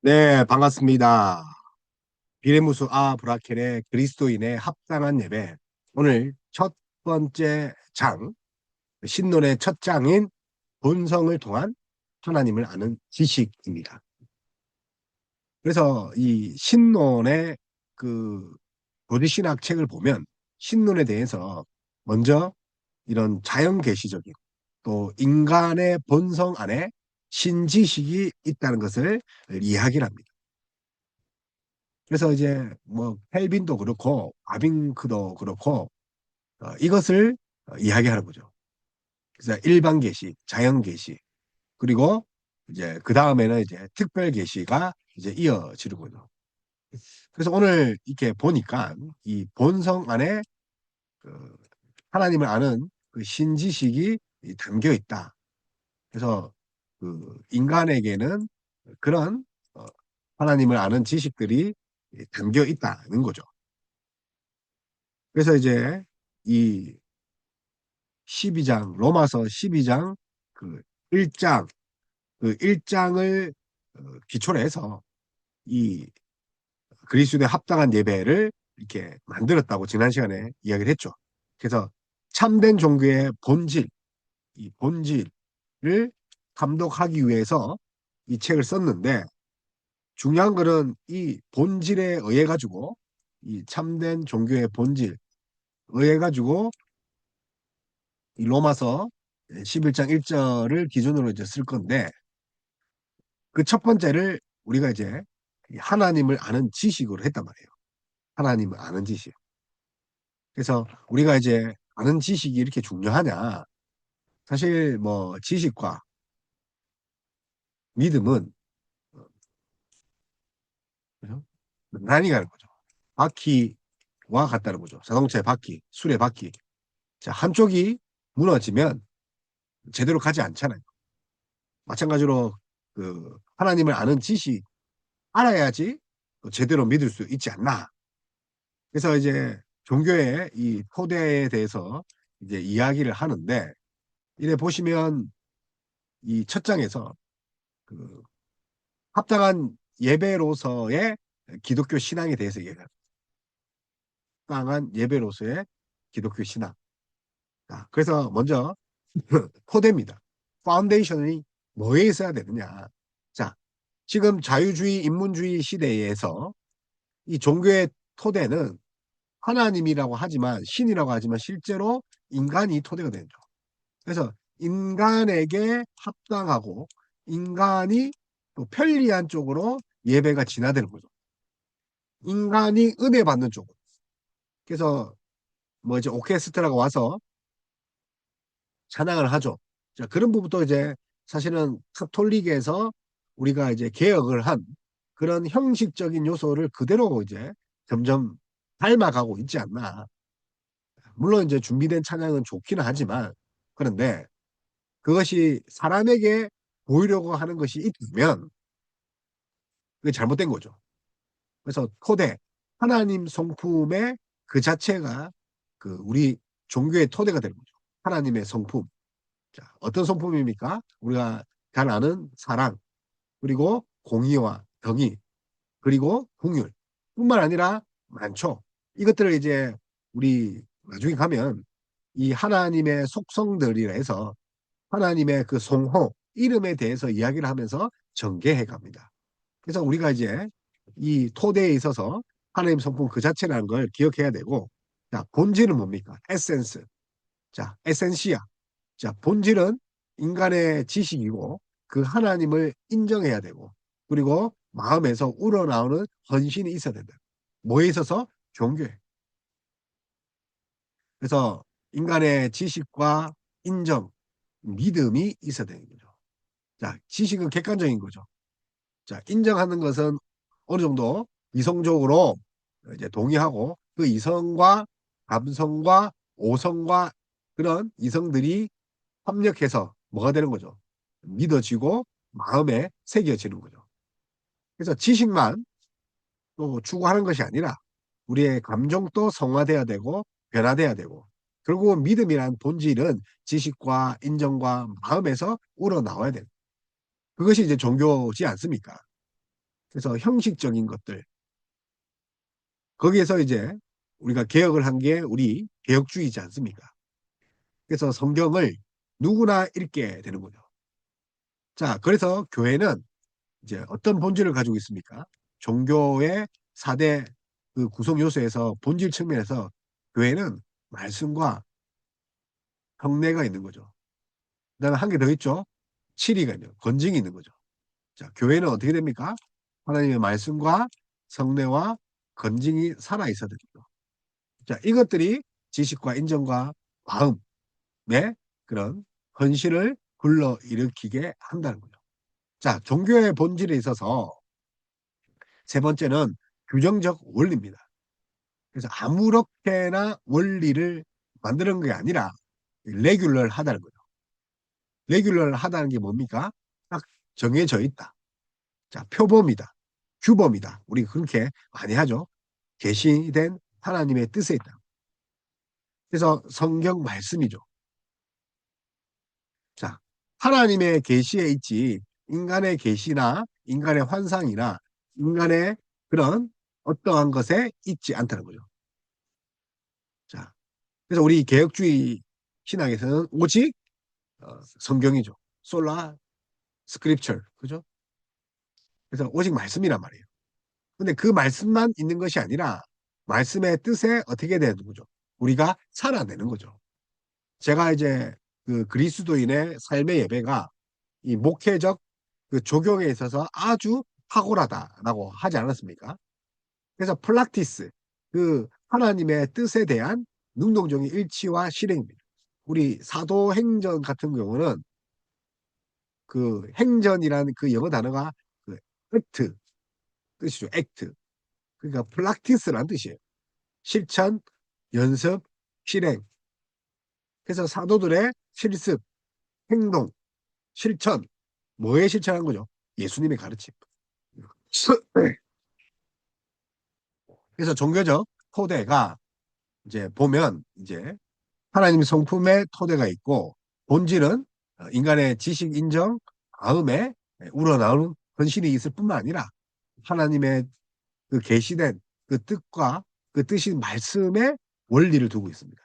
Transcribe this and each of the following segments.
네, 반갑습니다. 비레무스 브라켈의 그리스도인의 합당한 예배. 오늘 첫 번째 장, 신론의 첫 장인 본성을 통한 하나님을 아는 지식입니다. 그래서 이 신론의 그 도지신학 책을 보면 신론에 대해서 먼저 이런 자연계시적인 또 인간의 본성 안에 신지식이 있다는 것을 이야기를 합니다. 그래서 이제 뭐 켈빈도 그렇고 바빙크도 그렇고 이것을 이야기하는 거죠. 그래서 일반 계시, 자연 계시, 그리고 이제 그 다음에는 이제 특별 계시가 이제 이어지는 거죠. 그래서 오늘 이렇게 보니까 이 본성 안에 그 하나님을 아는 그 신지식이 담겨 있다. 그래서 그 인간에게는 그런 하나님을 아는 지식들이 담겨 있다는 거죠. 그래서 이제 이 12장, 로마서 12장 그 1장, 그 1장을 기초로 해서 이 그리스도의 합당한 예배를 이렇게 만들었다고 지난 시간에 이야기를 했죠. 그래서 참된 종교의 본질, 이 본질을 감독하기 위해서 이 책을 썼는데 중요한 거는 이 본질에 의해 가지고 이 참된 종교의 본질 의해 가지고 이 로마서 11장 1절을 기준으로 이제 쓸 건데 그 첫 번째를 우리가 이제 하나님을 아는 지식으로 했단 말이에요. 하나님을 아는 지식. 그래서 우리가 이제 아는 지식이 이렇게 중요하냐? 사실 뭐 지식과 믿음은 그죠? 나란히 가는 거죠. 바퀴와 같다는 거죠. 자동차의 바퀴, 술의 바퀴. 자, 한쪽이 무너지면 제대로 가지 않잖아요. 마찬가지로 그 하나님을 아는 지식 알아야지 제대로 믿을 수 있지 않나. 그래서 이제 종교의 이 토대에 대해서 이제 이야기를 하는데 이래 보시면 이 첫 장에서 그 합당한 예배로서의 기독교 신앙에 대해서 얘기해요. 합당한 예배로서의 기독교 신앙. 자, 그래서 먼저 토대입니다. 파운데이션이 뭐에 있어야 되느냐. 자, 지금 자유주의, 인문주의 시대에서 이 종교의 토대는 하나님이라고 하지만 신이라고 하지만 실제로 인간이 토대가 되죠. 그래서 인간에게 합당하고 인간이 또 편리한 쪽으로 예배가 진화되는 거죠. 인간이 은혜 받는 쪽으로. 그래서 뭐 이제 오케스트라가 와서 찬양을 하죠. 자, 그런 부분도 이제 사실은 카톨릭에서 우리가 이제 개혁을 한 그런 형식적인 요소를 그대로 이제 점점 닮아가고 있지 않나. 물론 이제 준비된 찬양은 좋기는 하지만 그런데 그것이 사람에게 보이려고 하는 것이 있으면 그게 잘못된 거죠. 그래서 토대, 하나님 성품의 그 자체가 그 우리 종교의 토대가 되는 거죠. 하나님의 성품. 자, 어떤 성품입니까? 우리가 잘 아는 사랑, 그리고 공의와 정의, 그리고 긍휼 뿐만 아니라 많죠. 이것들을 이제 우리 나중에 가면 이 하나님의 속성들이라 해서 하나님의 그 성호, 이름에 대해서 이야기를 하면서 전개해 갑니다. 그래서 우리가 이제 이 토대에 있어서 하나님 성품 그 자체라는 걸 기억해야 되고, 자, 본질은 뭡니까? 에센스. 자, 에센시아. 자, 본질은 인간의 지식이고, 그 하나님을 인정해야 되고, 그리고 마음에서 우러나오는 헌신이 있어야 된다. 뭐에 있어서? 종교에. 그래서 인간의 지식과 인정, 믿음이 있어야 되는 거죠. 자, 지식은 객관적인 거죠. 자, 인정하는 것은 어느 정도 이성적으로 이제 동의하고 그 이성과 감성과 오성과 그런 이성들이 합력해서 뭐가 되는 거죠? 믿어지고 마음에 새겨지는 거죠. 그래서 지식만 또 추구하는 것이 아니라 우리의 감정도 성화돼야 되고 변화돼야 되고 결국 믿음이란 본질은 지식과 인정과 마음에서 우러나와야 돼요. 그것이 이제 종교지 않습니까? 그래서 형식적인 것들, 거기에서 이제 우리가 개혁을 한 게 우리 개혁주의지 않습니까? 그래서 성경을 누구나 읽게 되는 거죠. 자, 그래서 교회는 이제 어떤 본질을 가지고 있습니까? 종교의 4대 그 구성 요소에서 본질 측면에서 교회는 말씀과 성례가 있는 거죠. 그다음에 한 개 더 있죠. 치리가 있는, 건증이 있는 거죠. 자, 교회는 어떻게 됩니까? 하나님의 말씀과 성례와 건증이 살아 있어야 됩니다. 자, 이것들이 지식과 인정과 마음의 그런 헌신을 불러일으키게 한다는 거죠. 자, 종교의 본질에 있어서 세 번째는 규정적 원리입니다. 그래서 아무렇게나 원리를 만드는 게 아니라 레귤러하다는 거죠. 레귤러하다는 게 뭡니까? 딱 정해져 있다. 자, 표범이다. 규범이다. 우리 그렇게 많이 하죠. 계시된 하나님의 뜻에 있다. 그래서 성경 말씀이죠. 자, 하나님의 계시에 있지 인간의 계시나 인간의 환상이나 인간의 그런 어떠한 것에 있지 않다는 거죠. 자, 그래서 우리 개혁주의 신학에서는 오직 성경이죠. 솔라 스크립처. 그죠? 그래서 오직 말씀이란 말이에요. 근데 그 말씀만 있는 것이 아니라 말씀의 뜻에 어떻게 되는 거죠? 우리가 살아내는 거죠. 제가 이제 그 그리스도인의 삶의 예배가 이 목회적 그 적용에 있어서 아주 탁월하다라고 하지 않았습니까? 그래서 플락티스, 그 하나님의 뜻에 대한 능동적인 일치와 실행입니다. 우리 사도행전 같은 경우는 그 행전이라는 그 영어 단어가 그 액트 뜻이죠. 액트. 그러니까 플락티스라는 뜻이에요. 실천, 연습, 실행. 그래서 사도들의 실습, 행동, 실천, 뭐에 실천한 거죠? 예수님의 가르침. 그래서 종교적 토대가 이제 보면 이제 하나님 성품의 토대가 있고 본질은 인간의 지식 인정 다음에 우러나오는 헌신이 있을 뿐만 아니라 하나님의 그 계시된 그 뜻과 그 뜻이 말씀의 원리를 두고 있습니다.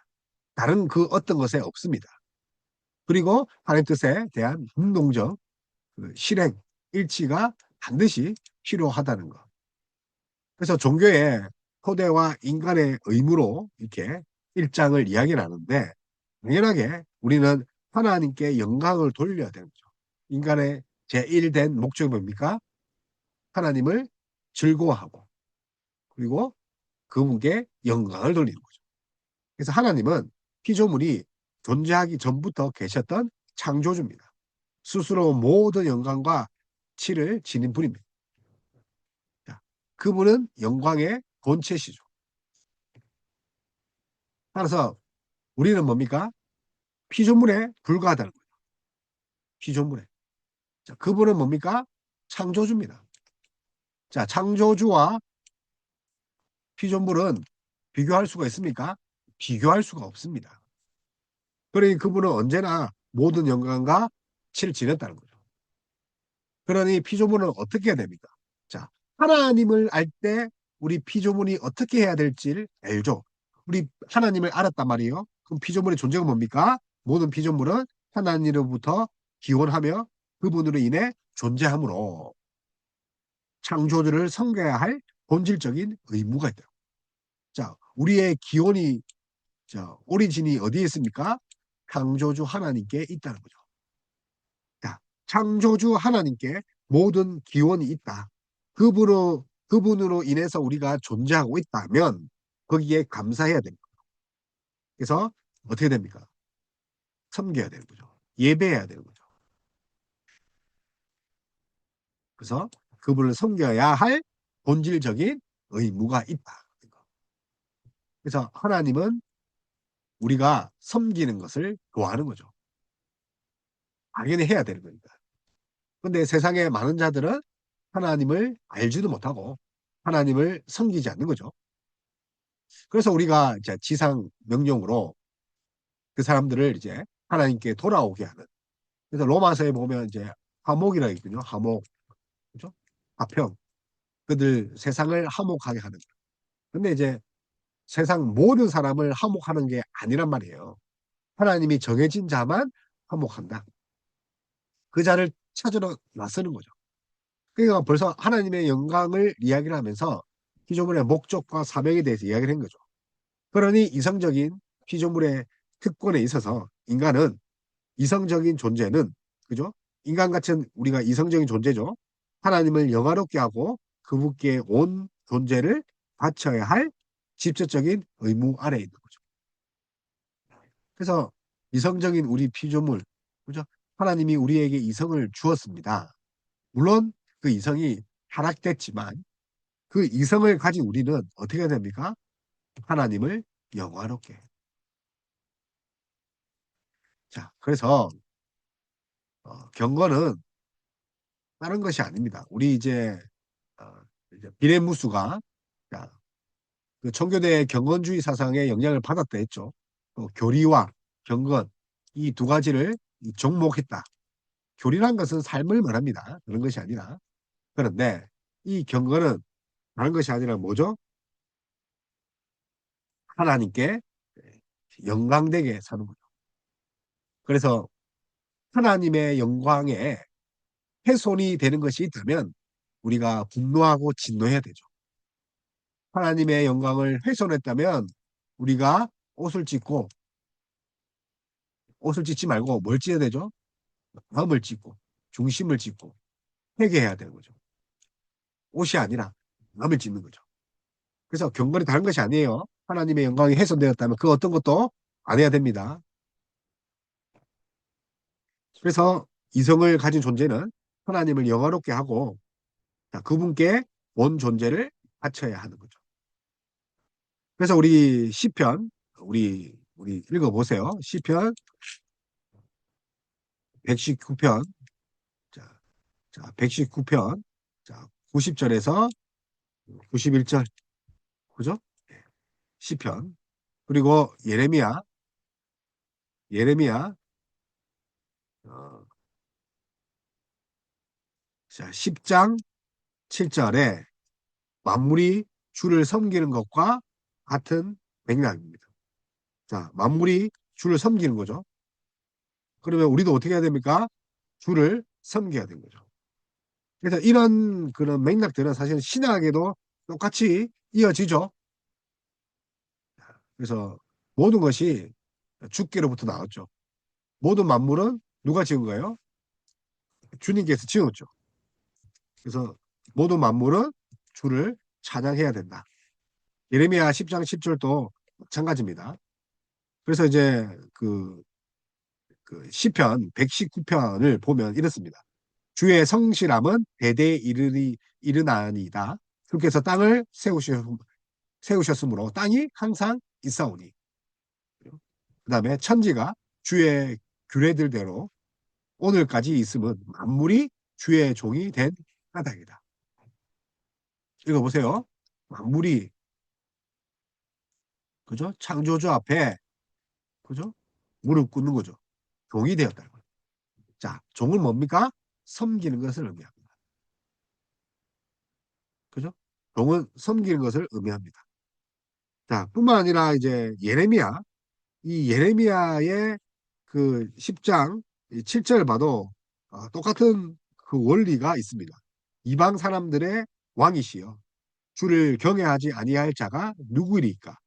다른 그 어떤 것에 없습니다. 그리고 하나님 뜻에 대한 능동적 그 실행, 일치가 반드시 필요하다는 것. 그래서 종교의 토대와 인간의 의무로 이렇게 일장을 이야기를 하는데 당연하게 우리는 하나님께 영광을 돌려야 되는 거죠. 인간의 제1된 목적이 뭡니까? 하나님을 즐거워하고 그리고 그분께 영광을 돌리는 거죠. 그래서 하나님은 피조물이 존재하기 전부터 계셨던 창조주입니다. 스스로 모든 영광과 치를 지닌 분입니다. 자, 그분은 영광의 본체시죠. 따라서 우리는 뭡니까? 피조물에 불과하다는 거예요. 피조물에. 자, 그분은 뭡니까? 창조주입니다. 자, 창조주와 피조물은 비교할 수가 있습니까? 비교할 수가 없습니다. 그러니 그분은 언제나 모든 영광과 치를 지녔다는 거죠. 그러니 피조물은 어떻게 해야 됩니까? 자, 하나님을 알 때 우리 피조물이 어떻게 해야 될지를 알죠. 우리 하나님을 알았단 말이에요. 그럼 피조물의 존재가 뭡니까? 모든 피조물은 하나님으로부터 기원하며 그분으로 인해 존재하므로 창조주를 섬겨야 할 본질적인 의무가 있다. 자, 우리의 기원이, 자, 오리진이 어디에 있습니까? 창조주 하나님께 있다는 거죠. 자, 창조주 하나님께 모든 기원이 있다. 그분으로 인해서 우리가 존재하고 있다면 거기에 감사해야 됩니다. 그래서 어떻게 됩니까? 섬겨야 되는 거죠. 예배해야 되는 거죠. 그래서 그분을 섬겨야 할 본질적인 의무가 있다. 그래서 하나님은 우리가 섬기는 것을 좋아하는 거죠. 당연히 해야 되는 거니까. 근데 세상에 많은 자들은 하나님을 알지도 못하고 하나님을 섬기지 않는 거죠. 그래서 우리가 이제 지상 명령으로 그 사람들을 이제 하나님께 돌아오게 하는. 그래서 로마서에 보면 이제 화목이라고 있거든요. 화목. 그죠? 화평. 그들 세상을 화목하게 하는 거예요. 근데 이제 세상 모든 사람을 화목하는 게 아니란 말이에요. 하나님이 정해진 자만 화목한다. 그 자를 찾으러 나서는 거죠. 그러니까 벌써 하나님의 영광을 이야기를 하면서 피조물의 목적과 사명에 대해서 이야기를 한 거죠. 그러니 이성적인 피조물의 특권에 있어서 인간은 이성적인 존재는 그죠? 인간 같은 우리가 이성적인 존재죠. 하나님을 영화롭게 하고 그분께 온 존재를 바쳐야 할 직접적인 의무 아래에 있는 거죠. 그래서 이성적인 우리 피조물, 그죠? 하나님이 우리에게 이성을 주었습니다. 물론 그 이성이 타락됐지만 그 이성을 가진 우리는 어떻게 해야 됩니까? 하나님을 영화롭게 해요. 자, 그래서 경건은 다른 것이 아닙니다. 우리 어, 이제 비례무수가 자, 그 청교도의 경건주의 사상의 영향을 받았다 했죠. 교리와 경건 이 두 가지를 접목했다. 교리란 것은 삶을 말합니다. 그런 것이 아니라. 그런데 이 경건은 다른 것이 아니라 뭐죠? 하나님께 영광되게 사는 거죠. 그래서 하나님의 영광에 훼손이 되는 것이 있다면 우리가 분노하고 진노해야 되죠. 하나님의 영광을 훼손했다면 우리가 옷을 찢고 옷을 찢지 말고 뭘 찢어야 되죠? 마음을 찢고 중심을 찢고 회개해야 되는 거죠. 옷이 아니라 마음을 찢는 거죠. 그래서 경건이 다른 것이 아니에요. 하나님의 영광이 훼손되었다면 그 어떤 것도 안 해야 됩니다. 그래서 이성을 가진 존재는 하나님을 영화롭게 하고 그분께 온 존재를 바쳐야 하는 거죠. 그래서 우리 시편 우리 읽어보세요. 시편 119편 자, 119편 자 90절에서 91절 그죠? 시편 그리고 예레미야 어, 자 10장 7절에 만물이 주를 섬기는 것과 같은 맥락입니다. 자, 만물이 주를 섬기는 거죠. 그러면 우리도 어떻게 해야 됩니까? 주를 섬겨야 되는 거죠. 그래서 이런 그런 맥락들은 사실 신학에도 똑같이 이어지죠. 그래서 모든 것이 주께로부터 나왔죠. 모든 만물은 누가 지은 거예요? 주님께서 지었죠. 그래서 모든 만물은 주를 찬양해야 된다. 예레미야 10장 10절도 마찬가지입니다. 그래서 이제 그 시편 119편을 보면 이렇습니다. 주의 성실함은 대대에 이르나니이다. 주께서 땅을 세우셨으므로 땅이 항상 있사오니. 그 다음에 천지가 주의 규례들대로 오늘까지 있음은 만물이 주의 종이 된 까닭이다. 읽어보세요. 만물이 그죠? 창조주 앞에 그죠? 무릎 꿇는 거죠. 종이 되었다는 거죠. 자, 종은 뭡니까? 섬기는 것을 의미합니다. 그죠? 종은 섬기는 것을 의미합니다. 자, 뿐만 아니라 이제 이 예레미야의 그 10장 7절 봐도 똑같은 그 원리가 있습니다. 이방 사람들의 왕이시여 주를 경외하지 아니할 자가 누구이리까?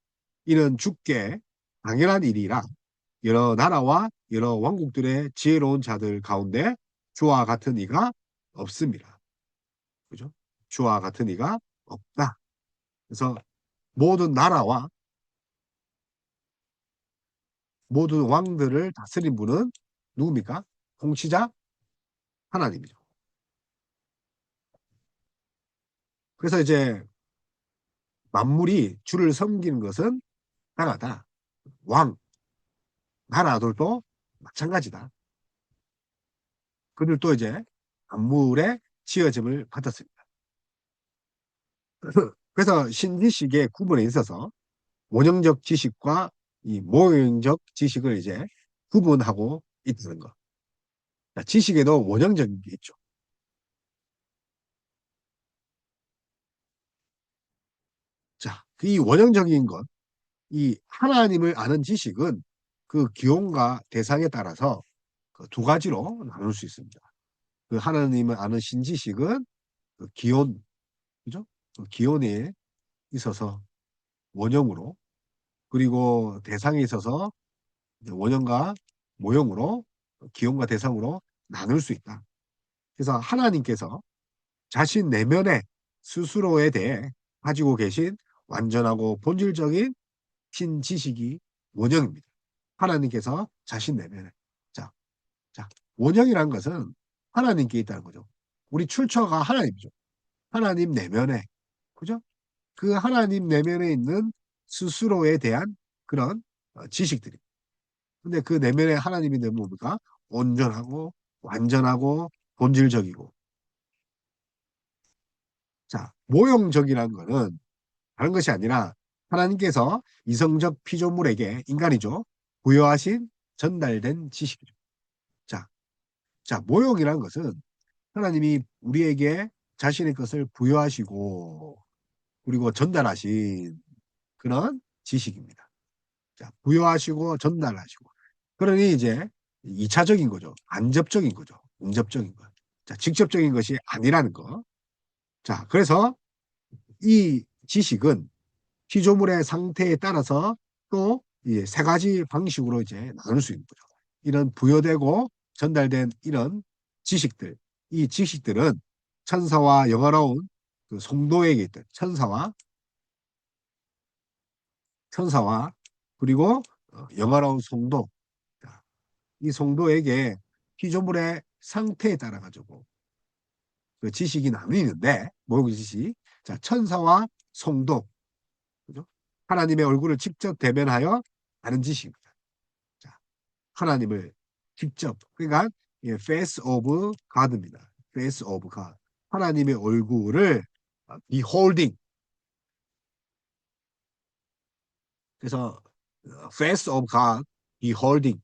이는 주께 당연한 일이라 여러 나라와 여러 왕국들의 지혜로운 자들 가운데 주와 같은 이가 없습니다. 그죠? 주와 같은 이가 없다. 그래서 모든 나라와 모든 왕들을 다스린 분은 누굽니까? 통치자 하나님이죠. 그래서 이제 만물이 주를 섬기는 것은 당하다. 왕, 나라들도 마찬가지다. 그들도 이제 만물의 지어짐을 받았습니다. 그래서 신지식의 구분에 있어서 원형적 지식과 이 모형적 지식을 이제 구분하고 있다는 거. 지식에도 원형적인 게 있죠. 이 원형적인 것, 이 하나님을 아는 지식은 그 기온과 대상에 따라서 그두 가지로 나눌 수 있습니다. 그 하나님을 아는 신지식은 그 기온, 그죠? 그 기온에 있어서 원형으로, 그리고 대상에 있어서 원형과 모형으로, 기온과 대상으로 나눌 수 있다. 그래서 하나님께서 자신 내면의 스스로에 대해 가지고 계신 완전하고 본질적인 신지식이 원형입니다. 하나님께서 자신 내면에. 자, 자, 원형이란 것은 하나님께 있다는 거죠. 우리 출처가 하나님이죠. 하나님 내면에, 그죠? 그 하나님 내면에 있는 스스로에 대한 그런 지식들이. 근데 그 내면에 하나님이 있는 뭡니까? 온전하고 완전하고 본질적이고. 자, 모형적이라는 거는 다른 것이 아니라 하나님께서 이성적 피조물에게 인간이죠. 부여하신 전달된 지식이죠. 자, 자, 모형이라는 것은 하나님이 우리에게 자신의 것을 부여하시고 그리고 전달하신 그런 지식입니다. 자, 부여하시고 전달하시고. 그러니 이제 이차적인 거죠. 간접적인 거죠. 응접적인 거. 자, 직접적인 것이 아니라는 거. 자, 그래서 이 지식은 피조물의 상태에 따라서 또 세 가지 방식으로 이제 나눌 수 있는 거죠. 이런 부여되고 전달된 이런 지식들, 이 지식들은 천사와 영화로운 그 성도에게 있던 천사와 그리고 영화로운 성도, 이 성도에게 피조물의 상태에 따라 가지고 그 지식이 나뉘는데 모형 지식, 자 천사와 성도, 그죠? 하나님의 얼굴을 직접 대면하여 아는 지식입니다. 자, 하나님을 직접, 그러니까 face of God입니다. face of God. 하나님의 얼굴을 beholding. 그래서 face of God, beholding.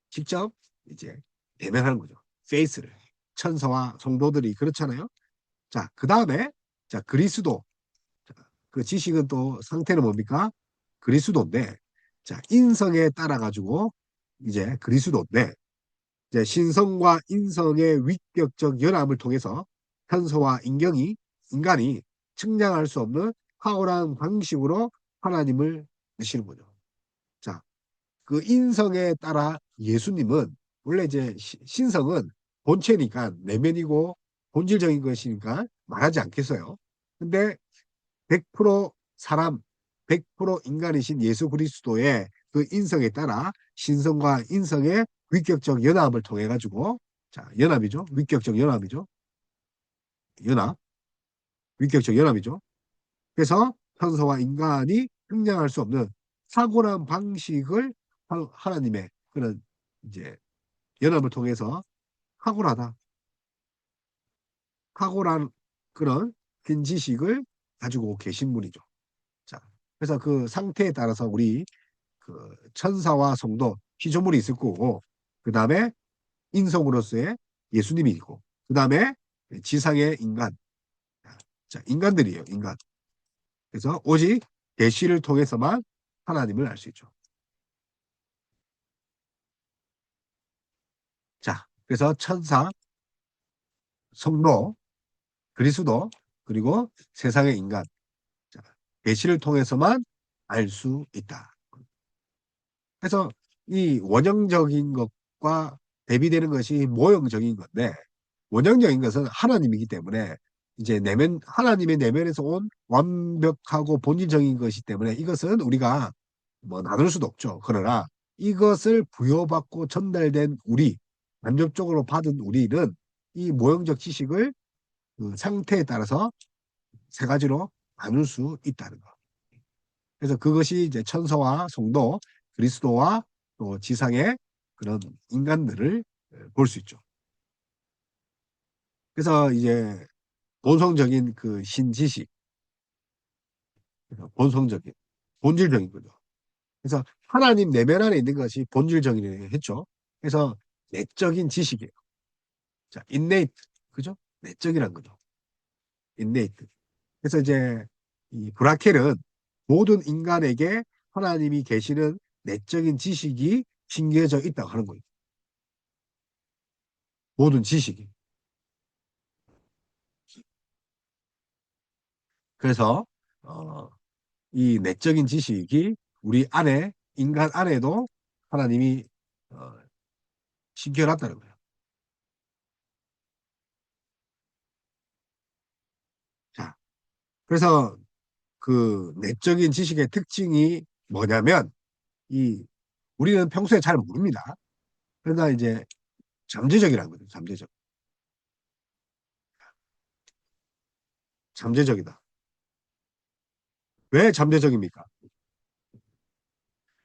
직접 이제 대면하는 거죠. face를. 천사와 성도들이 그렇잖아요. 자, 그 다음에 자 그리스도. 자, 그 지식은 또 상태는 뭡니까? 그리스도인데, 자 인성에 따라 가지고 이제 그리스도인데, 이제 신성과 인성의 위격적 연합을 통해서 현서와 인간이 측량할 수 없는 탁월한 방식으로 하나님을 아시는 거죠. 자, 그 인성에 따라 예수님은 원래 이제 신성은 본체니까 내면이고 본질적인 것이니까 말하지 않겠어요. 근데 100% 사람, 100% 인간이신 예수 그리스도의 그 인성에 따라 신성과 인성의 위격적 연합을 통해 가지고, 자, 연합이죠. 위격적 연합이죠. 연합, 위격적 연합이죠. 그래서 현서와 인간이 측량할 수 없는 탁월한 방식을 하나님의 그런 이제 연합을 통해서 탁월하다, 탁월한 그런 긴 지식을 가지고 계신 분이죠. 자, 그래서 그 상태에 따라서 우리 그 천사와 성도, 피조물이 있을 거고, 그 다음에 인성으로서의 예수님이 있고, 그 다음에 지상의 인간, 자 인간들이에요. 인간. 그래서 오직 계시를 통해서만 하나님을 알 수 있죠. 자, 그래서 천사, 성도, 그리스도, 그리고 세상의 인간, 자, 계시를 통해서만 알 수 있다. 그래서 이 원형적인 것과 대비되는 것이 모형적인 건데, 원형적인 것은 하나님이기 때문에 이제 하나님의 내면에서 온 완벽하고 본질적인 것이기 때문에 이것은 우리가 뭐 나눌 수도 없죠. 그러나 이것을 부여받고 전달된 우리, 간접적으로 받은 우리는 이 모형적 지식을 그 상태에 따라서 세 가지로 나눌 수 있다는 거. 그래서 그것이 이제 천사와 성도, 그리스도와 또 지상의 그런 인간들을 볼 수 있죠. 그래서 이제 본성적인 그 신지식, 본성적인, 본질적인 거죠. 그래서 하나님 내면 안에 있는 것이 본질적이라고 했죠. 그래서 내적인 지식이에요. 자, innate, 그죠? 내적이란 거죠. innate. 그래서 이제 이 브라켈은 모든 인간에게 하나님이 계시는 내적인 지식이 심겨져 있다고 하는 거예요. 모든 지식이. 그래서 어, 이 내적인 지식이 우리 안에 인간 안에도 하나님이 어, 심겨놨다는 거예요. 자, 그래서 그 내적인 지식의 특징이 뭐냐면 이 우리는 평소에 잘 모릅니다. 그러나 이제 잠재적이라는 거죠. 잠재적. 잠재적이다. 왜 잠재적입니까?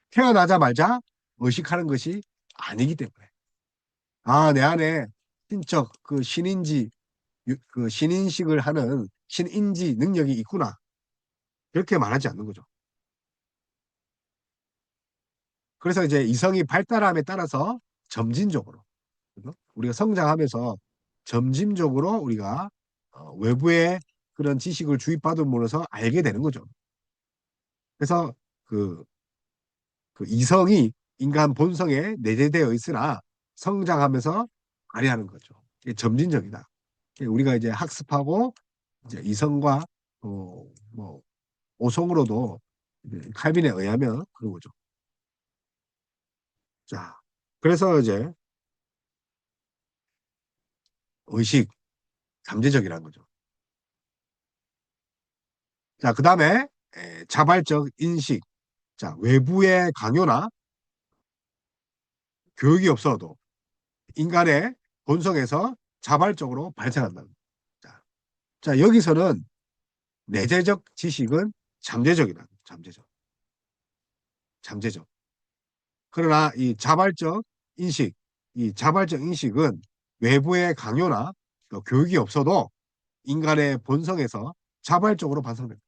태어나자마자 의식하는 것이 아니기 때문에. 아, 내 안에 신적 그 신인지 그 신인식을 하는 신인지 능력이 있구나. 그렇게 말하지 않는 거죠. 그래서 이제 이성이 발달함에 따라서 점진적으로 그죠? 우리가 성장하면서 점진적으로 우리가 외부의 그런 지식을 주입받음으로써 알게 되는 거죠. 그래서 그, 그 이성이 인간 본성에 내재되어 있으나 성장하면서 발휘하는 거죠. 이게 점진적이다. 우리가 이제 학습하고 이제 이성과 뭐 오성으로도 이제 칼빈에 의하면 그런 거죠. 자, 그래서 이제 의식, 잠재적이라는 거죠. 자, 그 다음에 자발적 인식. 자, 외부의 강요나 교육이 없어도 인간의 본성에서 자발적으로 발생한다. 자, 자, 여기서는 내재적 지식은 잠재적이다. 잠재적. 잠재적. 그러나 이 자발적 인식, 이 자발적 인식은 외부의 강요나 또 교육이 없어도 인간의 본성에서 자발적으로 발생된다.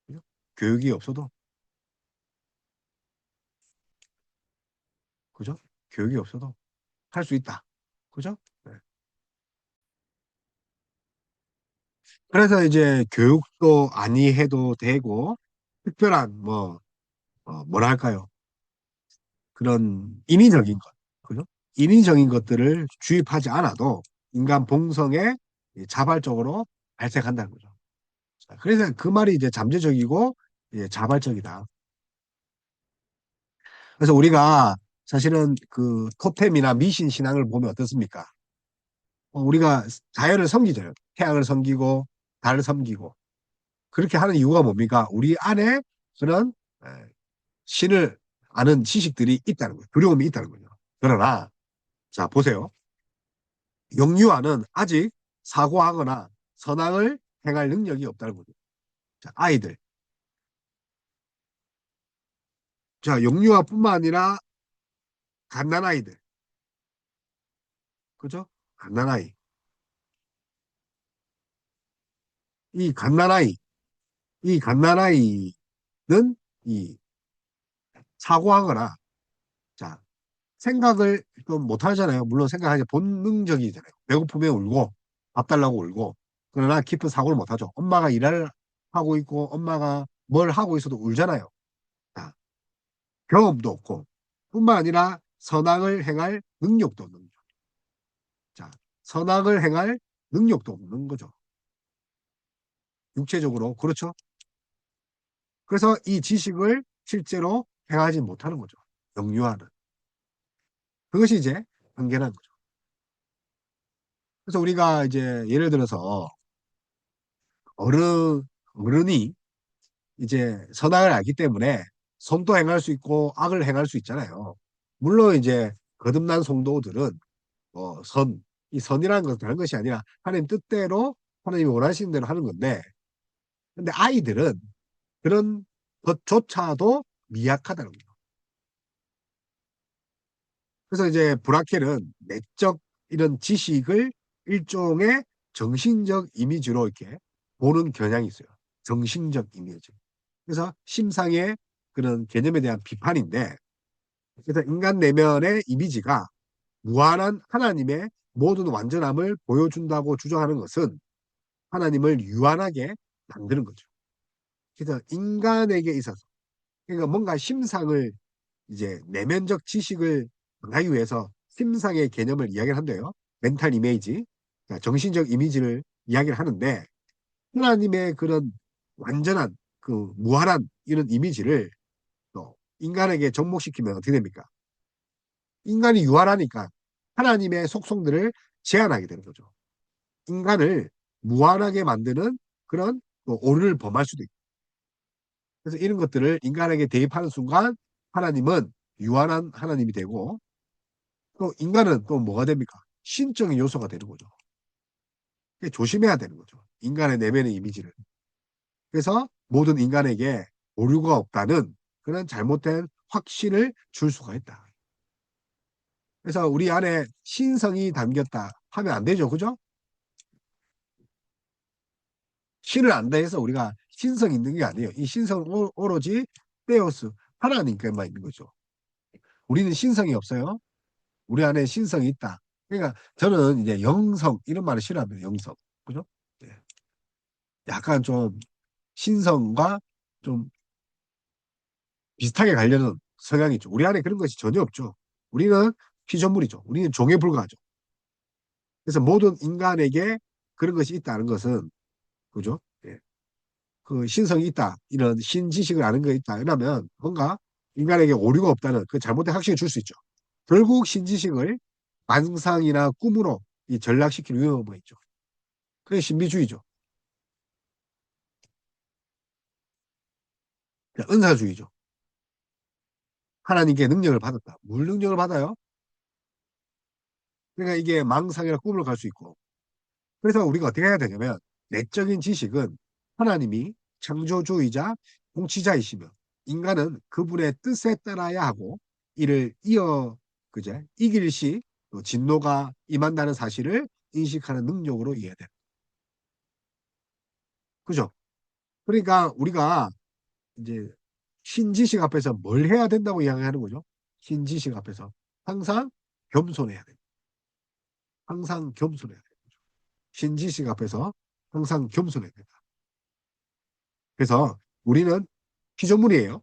그죠? 교육이 없어도, 그죠? 교육이 없어도 할 수 있다. 그죠? 네. 그래서 이제 교육도 아니해도 되고, 특별한, 뭐랄까요. 그런 인위적인 것. 그죠? 인위적인 것들을 주입하지 않아도 인간 본성에 자발적으로 발생한다는 거죠. 자, 그래서 그 말이 이제 잠재적이고, 자발적이다. 그래서 우리가 사실은 그 토템이나 미신 신앙을 보면 어떻습니까? 우리가 자연을 섬기잖아요. 태양을 섬기고, 달을 섬기고. 그렇게 하는 이유가 뭡니까? 우리 안에 그런 에, 신을 아는 지식들이 있다는 거예요. 두려움이 있다는 거죠. 그러나, 자, 보세요. 영유아는 아직 사고하거나 선악을 행할 능력이 없다는 거죠. 자, 아이들. 자, 영유아뿐만 아니라 갓난아이들. 그죠? 갓난아이. 이 갓난아이, 이 갓난아이는 이 사고하거나, 자, 생각을 좀 못하잖아요. 물론 생각하기 본능적이잖아요. 배고프면 울고, 밥 달라고 울고. 그러나 깊은 사고를 못하죠. 엄마가 일을 하고 있고, 엄마가 뭘 하고 있어도 울잖아요. 자, 경험도 없고, 뿐만 아니라 선악을 행할 능력도 없는 거죠. 자, 선악을 행할 능력도 없는 거죠. 육체적으로. 그렇죠? 그래서 이 지식을 실제로 행하지 못하는 거죠. 영유아는. 그것이 이제 한계라는 거죠. 그래서 우리가 이제 예를 들어서 어른, 어른이 이제 선악을 알기 때문에 선도 행할 수 있고 악을 행할 수 있잖아요. 물론 이제 거듭난 성도들은 이 선이라는 것은 다른 것이 아니라 하나님 뜻대로 하나님이 원하시는 대로 하는 건데, 근데 아이들은 그런 것조차도 미약하다는 거죠. 그래서 이제 브라켈은 내적 이런 지식을 일종의 정신적 이미지로 이렇게 보는 경향이 있어요. 정신적 이미지. 그래서 심상의 그런 개념에 대한 비판인데, 그래서 인간 내면의 이미지가 무한한 하나님의 모든 완전함을 보여준다고 주장하는 것은 하나님을 유한하게 만드는 거죠. 그래서 인간에게 있어서 그러니까 뭔가 심상을 이제 내면적 지식을 하기 위해서 심상의 개념을 이야기를 한대요. 멘탈 이미지, 그러니까 정신적 이미지를 이야기를 하는데 하나님의 그런 완전한 그 무한한 이런 이미지를 또 인간에게 접목시키면 어떻게 됩니까? 인간이 유한하니까 하나님의 속성들을 제한하게 되는 거죠. 인간을 무한하게 만드는 그런 또 오류를 범할 수도 있고. 그래서 이런 것들을 인간에게 대입하는 순간 하나님은 유한한 하나님이 되고 또 인간은 또 뭐가 됩니까? 신적인 요소가 되는 거죠. 조심해야 되는 거죠. 인간의 내면의 이미지를. 그래서 모든 인간에게 오류가 없다는 그런 잘못된 확신을 줄 수가 있다. 그래서 우리 안에 신성이 담겼다 하면 안 되죠. 그죠? 신을 안다 해서 우리가 신성이 있는 게 아니에요. 이 신성은 오로지 테오스, 하나님께만 있는 거죠. 우리는 신성이 없어요. 우리 안에 신성이 있다. 그러니까 저는 이제 영성 이런 말을 싫어합니다. 영성. 그죠? 예. 약간 좀 신성과 좀 비슷하게 가려는 성향이 있죠. 우리 안에 그런 것이 전혀 없죠. 우리는 피조물이죠. 우리는 종에 불과하죠. 그래서 모든 인간에게 그런 것이 있다는 것은 그죠? 예. 그 신성이 있다. 이런 신지식을 아는 게 있다. 이러면 뭔가 인간에게 오류가 없다는 그 잘못된 확신을 줄 수 있죠. 결국 신지식을 망상이나 꿈으로 이 전락시키는 위험이 있죠. 그게 신비주의죠. 은사주의죠. 하나님께 능력을 받았다. 물 능력을 받아요? 그러니까 이게 망상이나 꿈을 갈 수 있고. 그래서 우리가 어떻게 해야 되냐면 내적인 지식은 하나님이 창조주의자, 통치자이시며 인간은 그분의 뜻에 따라야 하고 이를 그제 이길 시 또 진노가 임한다는 사실을 인식하는 능력으로 이해돼요. 그죠? 그러니까 우리가 이제 신지식 앞에서 뭘 해야 된다고 이야기하는 거죠? 신지식 앞에서 항상 겸손해야 돼요. 항상 겸손해야 돼요. 신지식 앞에서 항상 겸손해야 된다. 그래서 우리는 피조물이에요.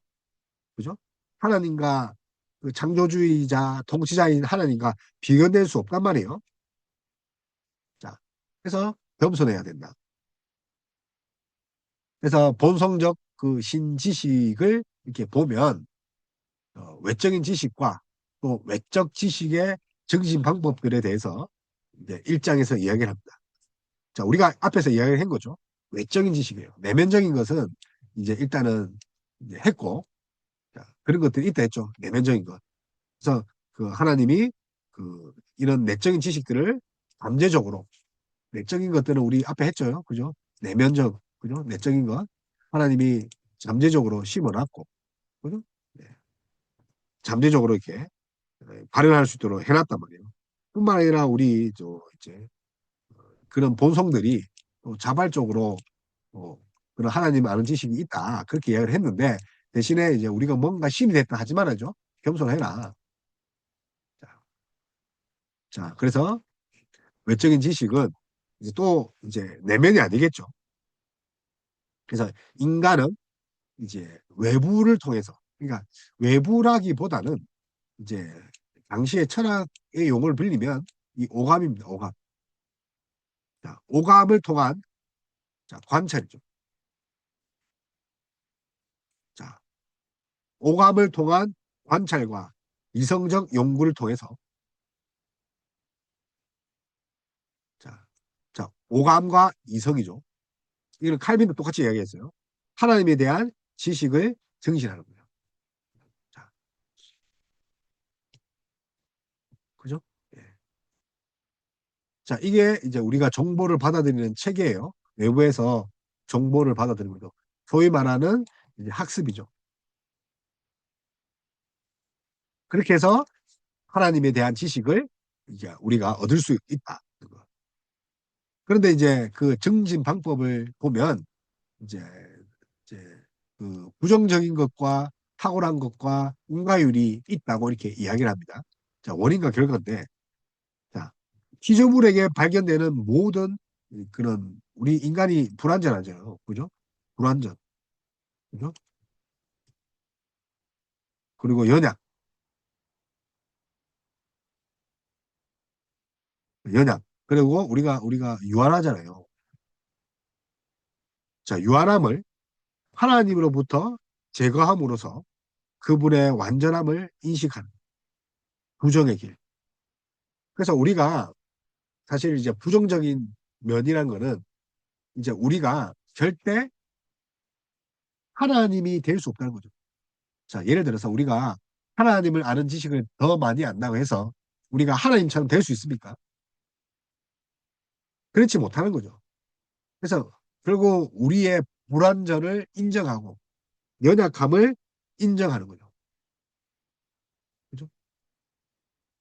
그죠? 하나님과 그 창조주의자, 통치자인 하나님과 비교될 수 없단 말이에요. 자, 그래서 겸손해야 된다. 그래서 본성적 그 신지식을 이렇게 보면 외적인 지식과 또 외적 지식의 증신 방법들에 대해서 이제 1장에서 이야기를 합니다. 자, 우리가 앞에서 이야기를 한 거죠. 외적인 지식이에요. 내면적인 것은 이제 일단은 이제 했고, 자, 그런 것들이 있다 했죠. 내면적인 것. 그래서 그 하나님이 그 이런 내적인 지식들을 잠재적으로 내적인 것들은 우리 앞에 했죠. 그죠? 내면적, 그죠? 내적인 것. 하나님이 잠재적으로 심어놨고, 그죠? 네. 잠재적으로 이렇게 발현할 수 있도록 해놨단 말이에요. 뿐만 아니라 우리 이제 그런 본성들이 또 자발적으로 그런 하나님 아는 지식이 있다. 그렇게 이야기를 했는데 대신에 이제 우리가 뭔가 신이 됐다 하지 말아죠. 겸손해라. 자, 자, 그래서 외적인 지식은 이제 또 이제 내면이 아니겠죠. 그래서 인간은 이제 외부를 통해서 그러니까 외부라기보다는 이제 당시의 철학의 용어를 빌리면 이 오감입니다. 오감. 자, 오감을 통한 자, 관찰이죠. 자, 오감을 통한 관찰과 이성적 연구를 통해서 자, 자, 오감과 이성이죠. 이건 칼빈도 똑같이 이야기했어요. 하나님에 대한 지식을 증신하는 거예요. 자, 그죠? 예. 자, 이게 이제 우리가 정보를 받아들이는 체계예요. 외부에서 정보를 받아들이는 거죠. 소위 말하는 이제 학습이죠. 그렇게 해서 하나님에 대한 지식을 이제 우리가 얻을 수 있다. 그런데 이제 그 증진 방법을 보면 이제, 이제 그 부정적인 것과 탁월한 것과 응가율이 있다고 이렇게 이야기를 합니다. 자, 원인과 결과인데, 자, 피조물에게 발견되는 모든 그런 우리 인간이 불완전하잖아요. 그죠? 불완전. 그죠? 그리고 연약, 연약. 그리고 우리가 유한하잖아요. 자, 유한함을 하나님으로부터 제거함으로써 그분의 완전함을 인식하는 부정의 길. 그래서 우리가 사실 이제 부정적인 면이란 거는 이제 우리가 절대 하나님이 될 수 없다는 거죠. 자, 예를 들어서 우리가 하나님을 아는 지식을 더 많이 안다고 해서 우리가 하나님처럼 될 수 있습니까? 그렇지 못하는 거죠. 그래서 결국 우리의 불완전을 인정하고 연약함을 인정하는 거죠. 그죠?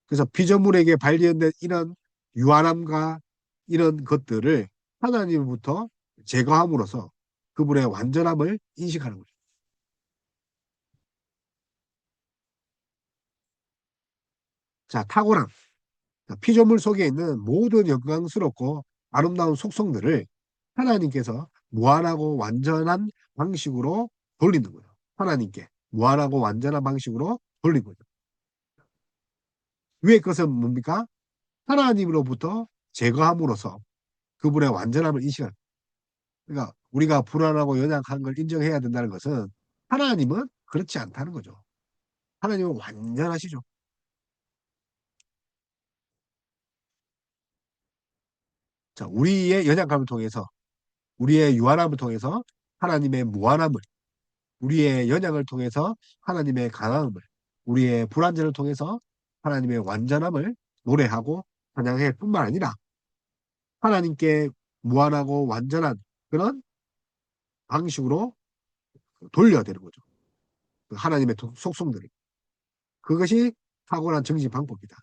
그래서 피조물에게 발견된 이런 유한함과 이런 것들을 하나님으로부터 제거함으로써 그분의 완전함을 인식하는 거죠. 자, 탁월함. 피조물 속에 있는 모든 영광스럽고 아름다운 속성들을 하나님께서 무한하고 완전한 방식으로 돌리는 거예요. 하나님께 무한하고 완전한 방식으로 돌린 거죠. 위의 것은 뭡니까? 하나님으로부터 제거함으로써 그분의 완전함을 인식하는. 그러니까 우리가 불안하고 연약한 걸 인정해야 된다는 것은 하나님은 그렇지 않다는 거죠. 하나님은 완전하시죠. 자, 우리의 연약함을 통해서 우리의 유한함을 통해서 하나님의 무한함을 우리의 연약을 통해서 하나님의 강함을 우리의 불완전을 통해서 하나님의 완전함을 노래하고 찬양할 뿐만 아니라 하나님께 무한하고 완전한 그런 방식으로 돌려야 되는 거죠. 그 하나님의 속성들을. 그것이 탁월한 정신 방법이다.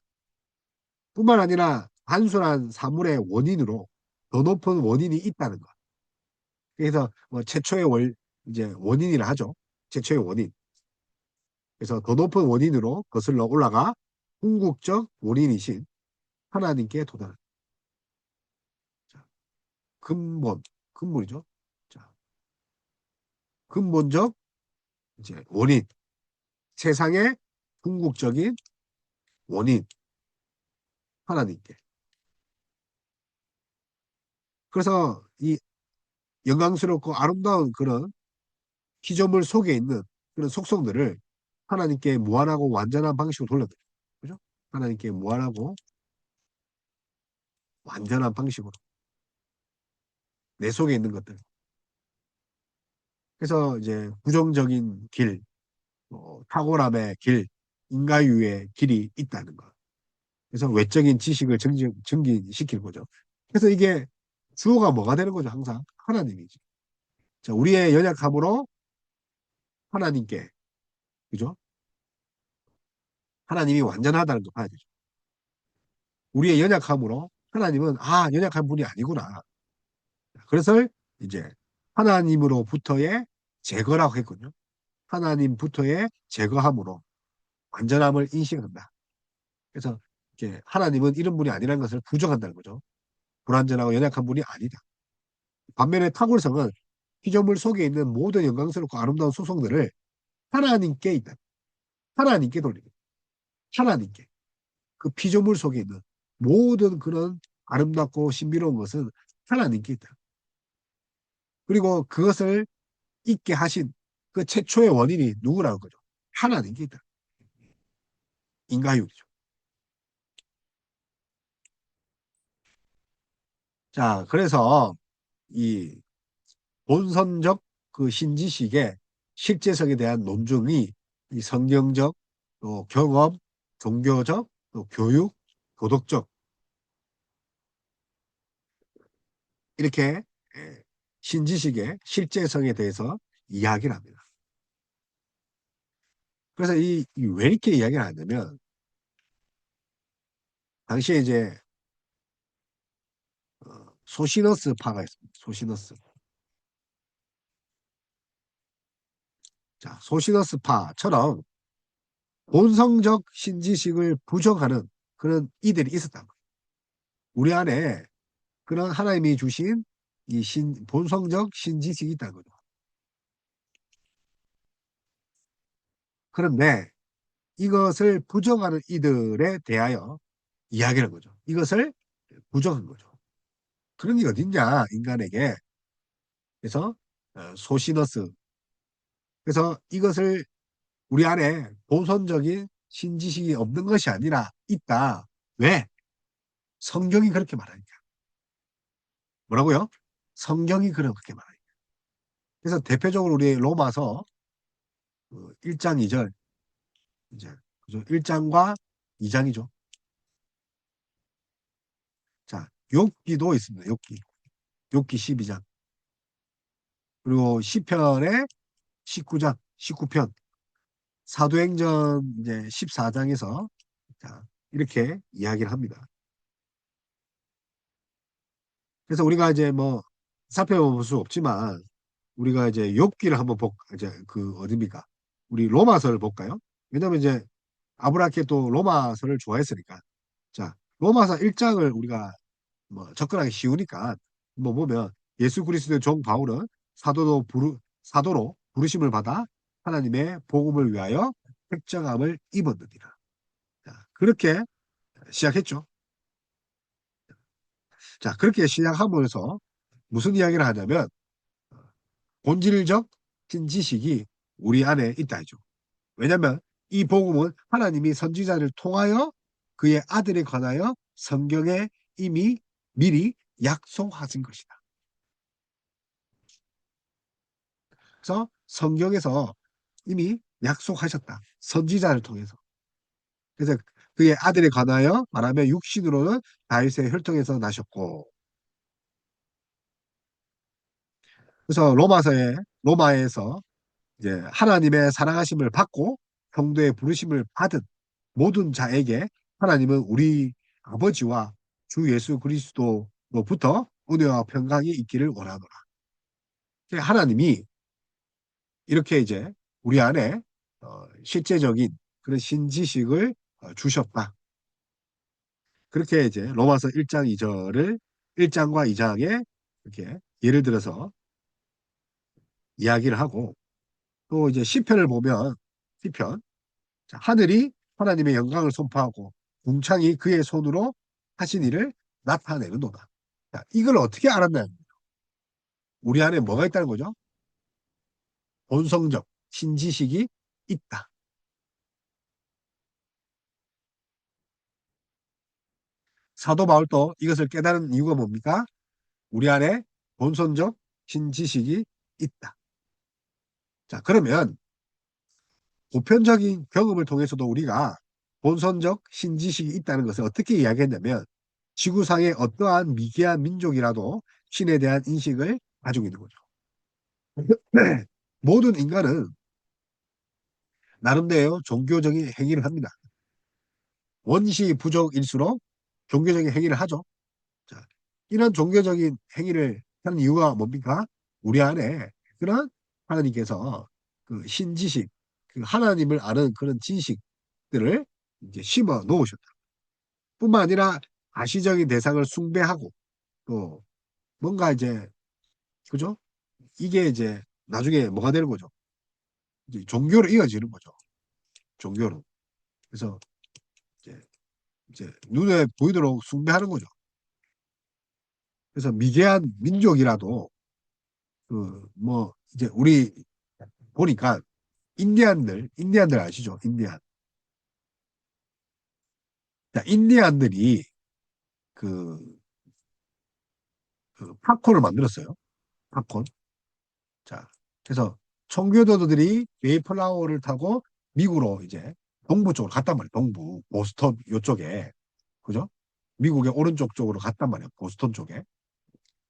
뿐만 아니라 단순한 사물의 원인으로 더 높은 원인이 있다는 것. 그래서 뭐 최초의 이제 원인이라 하죠. 최초의 원인. 그래서 더 높은 원인으로 거슬러 올라가 궁극적 원인이신 하나님께 도달한 자, 근본, 근본이죠. 자, 근본적 이제 원인, 세상의 궁극적인 원인, 하나님께. 그래서 이 영광스럽고 아름다운 그런 피조물 속에 있는 그런 속성들을 하나님께 무한하고 완전한 방식으로 돌려드려요. 그죠? 하나님께 무한하고 완전한 방식으로 내 속에 있는 것들. 그래서 이제 부정적인 길, 탁월함의 길, 인과유의 길이 있다는 것. 그래서 외적인 지식을 증진시키는 거죠. 그래서 이게 주어가 뭐가 되는 거죠? 항상 하나님이지. 자, 우리의 연약함으로 하나님께, 그죠? 하나님이 완전하다는 거 봐야 되죠. 우리의 연약함으로 하나님은 연약한 분이 아니구나. 그래서 이제 하나님으로부터의 제거라고 했거든요. 하나님부터의 제거함으로 완전함을 인식한다. 그래서 이제 하나님은 이런 분이 아니라는 것을 부정한다는 거죠. 불완전하고 연약한 분이 아니다. 반면에 탁월성은 피조물 속에 있는 모든 영광스럽고 아름다운 소성들을 하나님께 있다. 하나님께 돌리고 하나님께 그 피조물 속에 있는 모든 그런 아름답고 신비로운 것은 하나님께 있다. 그리고 그것을 있게 하신 그 최초의 원인이 누구라는 거죠? 하나님께 있다. 인과율이죠. 자, 그래서 이 본선적 그 신지식의 실제성에 대한 논증이 이 성경적, 또 경험, 종교적, 또 교육, 도덕적 이렇게 신지식의 실제성에 대해서 이야기를 합니다. 그래서 왜 이렇게 이야기를 하냐면 당시에 이제 소시너스 파가 있습니다. 소시너스. 자, 소시너스 파처럼 본성적 신지식을 부정하는 그런 이들이 있었단 말이에요. 우리 안에 그런 하나님이 주신 이 본성적 신지식이 있다는 거죠. 그런데 이것을 부정하는 이들에 대하여 이야기하는 거죠. 이것을 부정한 거죠. 그런 게 어딨냐, 인간에게. 그래서 소시너스. 그래서 이것을 우리 안에 본선적인 신지식이 없는 것이 아니라 있다. 왜? 성경이 그렇게 말하니까. 뭐라고요? 성경이 그렇게 말하니까. 그래서 대표적으로 우리 로마서 1장 2절, 이제, 그죠? 1장과 2장이죠. 자, 욥기도 있습니다. 욥기 12장. 그리고 시편의 19장, 19편. 사도행전 이제 14장에서 자, 이렇게 이야기를 합니다. 그래서 우리가 이제 뭐 살펴볼 수 없지만 우리가 이제 욥기를 한번 이제 그 어딥니까? 우리 로마서를 볼까요? 왜냐면 이제 아브라함께 또 로마서를 좋아했으니까. 자, 로마서 1장을 우리가 뭐 접근하기 쉬우니까 뭐 보면 예수 그리스도의 종 바울은 사도로 부르심을 받아 하나님의 복음을 위하여 택정함을 입었느니라. 자, 그렇게 시작했죠. 자, 그렇게 시작하면서 무슨 이야기를 하냐면 본질적 신지식이 우리 안에 있다 이죠. 왜냐하면 이 복음은 하나님이 선지자를 통하여 그의 아들에 관하여 성경에 이미 미리 약속하신 것이다. 그래서 성경에서 이미 약속하셨다. 선지자를 통해서. 그래서 그의 아들에 관하여 말하면 육신으로는 다윗의 혈통에서 나셨고 그래서 로마에서 이제 하나님의 사랑하심을 받고 성도의 부르심을 받은 모든 자에게 하나님은 우리 아버지와 주 예수 그리스도로부터 은혜와 평강이 있기를 원하노라. 하나님이 이렇게 이제 우리 안에 실제적인 그런 신지식을 주셨다. 그렇게 이제 로마서 1장 2절을 1장과 2장에 이렇게 예를 들어서 이야기를 하고 또 이제 시편을 보면 시편 자, 하늘이 하나님의 영광을 선포하고 궁창이 그의 손으로 하신 일을 나타내는도다. 자, 이걸 어떻게 알았냐? 우리 안에 뭐가 있다는 거죠? 본성적 신지식이 있다. 사도 바울도 이것을 깨달은 이유가 뭡니까? 우리 안에 본성적 신지식이 있다. 자, 그러면 보편적인 경험을 통해서도 우리가 본선적 신지식이 있다는 것을 어떻게 이야기했냐면 지구상의 어떠한 미개한 민족이라도 신에 대한 인식을 가지고 있는 거죠. 모든 인간은 나름대로 종교적인 행위를 합니다. 원시 부족일수록 종교적인 행위를 하죠. 자, 이런 종교적인 행위를 하는 이유가 뭡니까? 우리 안에 그런 하나님께서 그 신지식, 그 하나님을 아는 그런 지식들을 이제 심어 놓으셨다. 뿐만 아니라 가시적인 대상을 숭배하고 또 뭔가 이제 그죠? 이게 이제 나중에 뭐가 되는 거죠? 이제 종교로 이어지는 거죠. 종교로. 그래서 이제, 이제 눈에 보이도록 숭배하는 거죠. 그래서 미개한 민족이라도 그 뭐 이제 우리 보니까 인디안들 아시죠? 인디안. 자, 인디안들이 그, 그 팝콘을 만들었어요. 팝콘. 자, 그래서 청교도들이 메이플라워를 타고 미국으로 이제 동부 쪽으로 갔단 말이에요. 동부, 보스턴 요쪽에. 그죠? 미국의 오른쪽 쪽으로 갔단 말이에요. 보스턴 쪽에.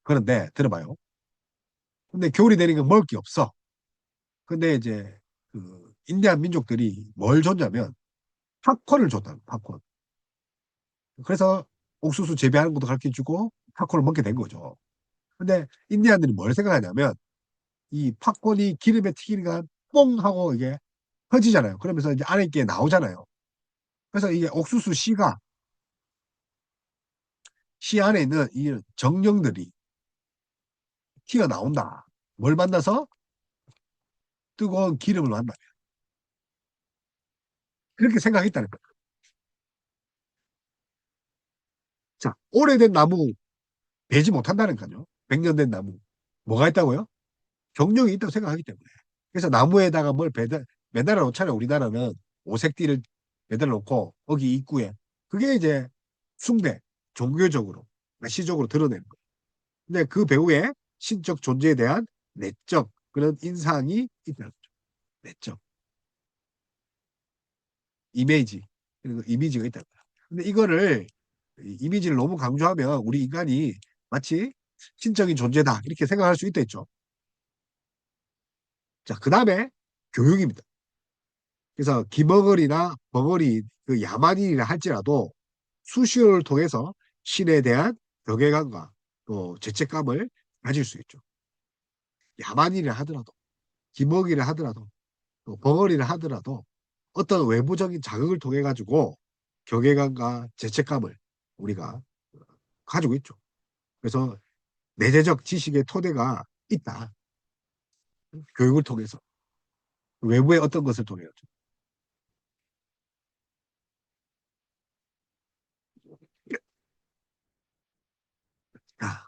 그런데 들어봐요. 근데 겨울이 되니까 먹을 게 없어. 근데 이제 그 인디안 민족들이 뭘 줬냐면 팝콘을 줬다. 팝콘. 그래서 옥수수 재배하는 것도 가르쳐 주고 팝콘을 먹게 된 거죠. 근데 인디안들이 뭘 생각하냐면 이 팝콘이 기름에 튀기니까 뽕 하고 이게 퍼지잖아요. 그러면서 이제 안에 게 나오잖아요. 그래서 이게 옥수수 씨 안에 있는 이 정령들이 튀어나온다. 뭘 만나서? 뜨거운 기름을 만나요. 그렇게 생각했다는 거예요. 자, 오래된 나무 베지 못한다는 거죠. 100년 된 나무. 뭐가 있다고요? 경력이 있다고 생각하기 때문에. 그래서 나무에다가 뭘 매달아 놓잖아요. 우리나라는 오색띠를 매달아 놓고 거기 입구에. 그게 이제 숭배, 종교적으로, 시적으로 드러내는 거예요. 근데 그 배우의 신적 존재에 대한 내적 그런 인상이 있다는 거죠. 내적, 이미지. 그리고 이미지가 있다는 거예요. 근데 이거를, 이 이미지를 너무 강조하면 우리 인간이 마치 신적인 존재다. 이렇게 생각할 수 있겠죠. 자, 그 다음에 교육입니다. 그래서 기머거리나 벙어리, 그 야만인이라 할지라도 수시를 통해서 신에 대한 경외감과 또 죄책감을 가질 수 있죠. 야만인이라 하더라도, 기머기를 하더라도, 또 벙어리를 하더라도 어떤 외부적인 자극을 통해 가지고 경외감과 죄책감을 우리가 가지고 있죠. 그래서 내재적 지식의 토대가 있다. 교육을 통해서. 외부의 어떤 것을 통해서.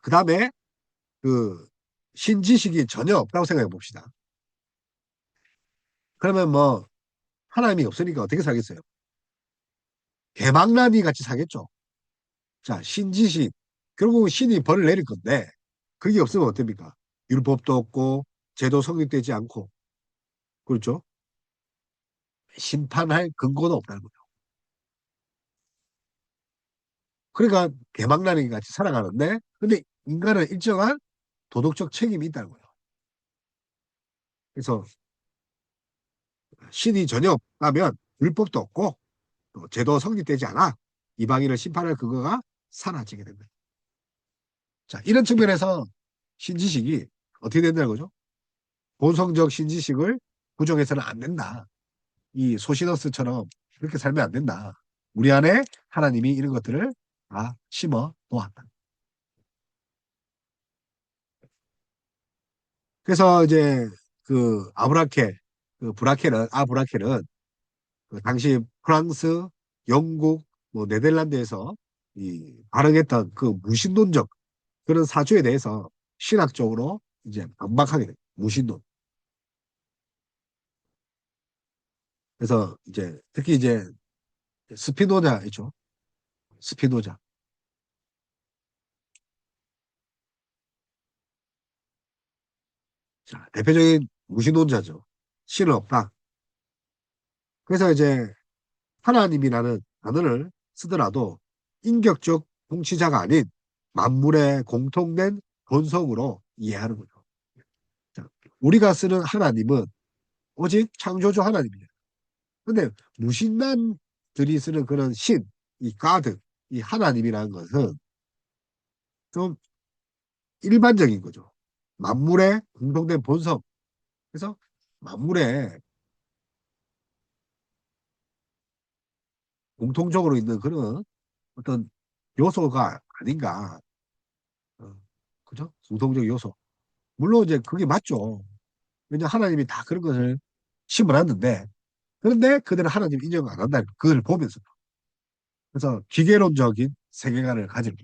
그 다음에 그 신지식이 전혀 없다고 생각해 봅시다. 그러면 뭐 하나님이 없으니까 어떻게 살겠어요? 개망나니 같이 살겠죠. 자, 신지식. 결국은 신이 벌을 내릴 건데 그게 없으면 어떻습니까? 율법도 없고 제도 성립되지 않고 그렇죠? 심판할 근거도 없다는 거죠. 그러니까 개망나니 같이 살아가는데 근데 인간은 일정한 도덕적 책임이 있다는 거예요. 그래서 신이 전혀 없다면 율법도 없고 또 제도 성립되지 않아 이방인을 심판할 근거가 사라지게 됩니다. 자, 이런 측면에서 신지식이 어떻게 된다는 거죠? 본성적 신지식을 부정해서는 안 된다. 이 소시너스처럼 그렇게 살면 안 된다. 우리 안에 하나님이 이런 것들을 다 심어 놓았다. 그래서 이제 그 아브라케, 그 브라케는, 아브라케는 그 당시 프랑스, 영국, 뭐 네덜란드에서 이 발행했던 그 무신론적 그런 사주에 대해서 신학적으로 이제 반박하게 돼요. 무신론. 그래서 이제 특히 이제 스피노자 있죠. 스피노자. 자, 대표적인 무신론자죠. 신은 없다. 그래서 이제 하나님이라는 단어를 쓰더라도 인격적 통치자가 아닌 만물의 공통된 본성으로 이해하는 거죠. 자, 우리가 쓰는 하나님은 오직 창조주 하나님이에요. 근데 무신론들이 쓰는 그런 신, 이 가드, 이 하나님이라는 것은 좀 일반적인 거죠. 만물의 공통된 본성. 그래서 만물에 공통적으로 있는 그런 어떤 요소가 아닌가. 어, 그죠? 공통적 요소. 물론 이제 그게 맞죠. 왜냐 하나님이 다 그런 것을 심어놨는데 그런데 그들은 하나님 인정 안 한다. 그걸 보면서. 그래서 기계론적인 세계관을 가지고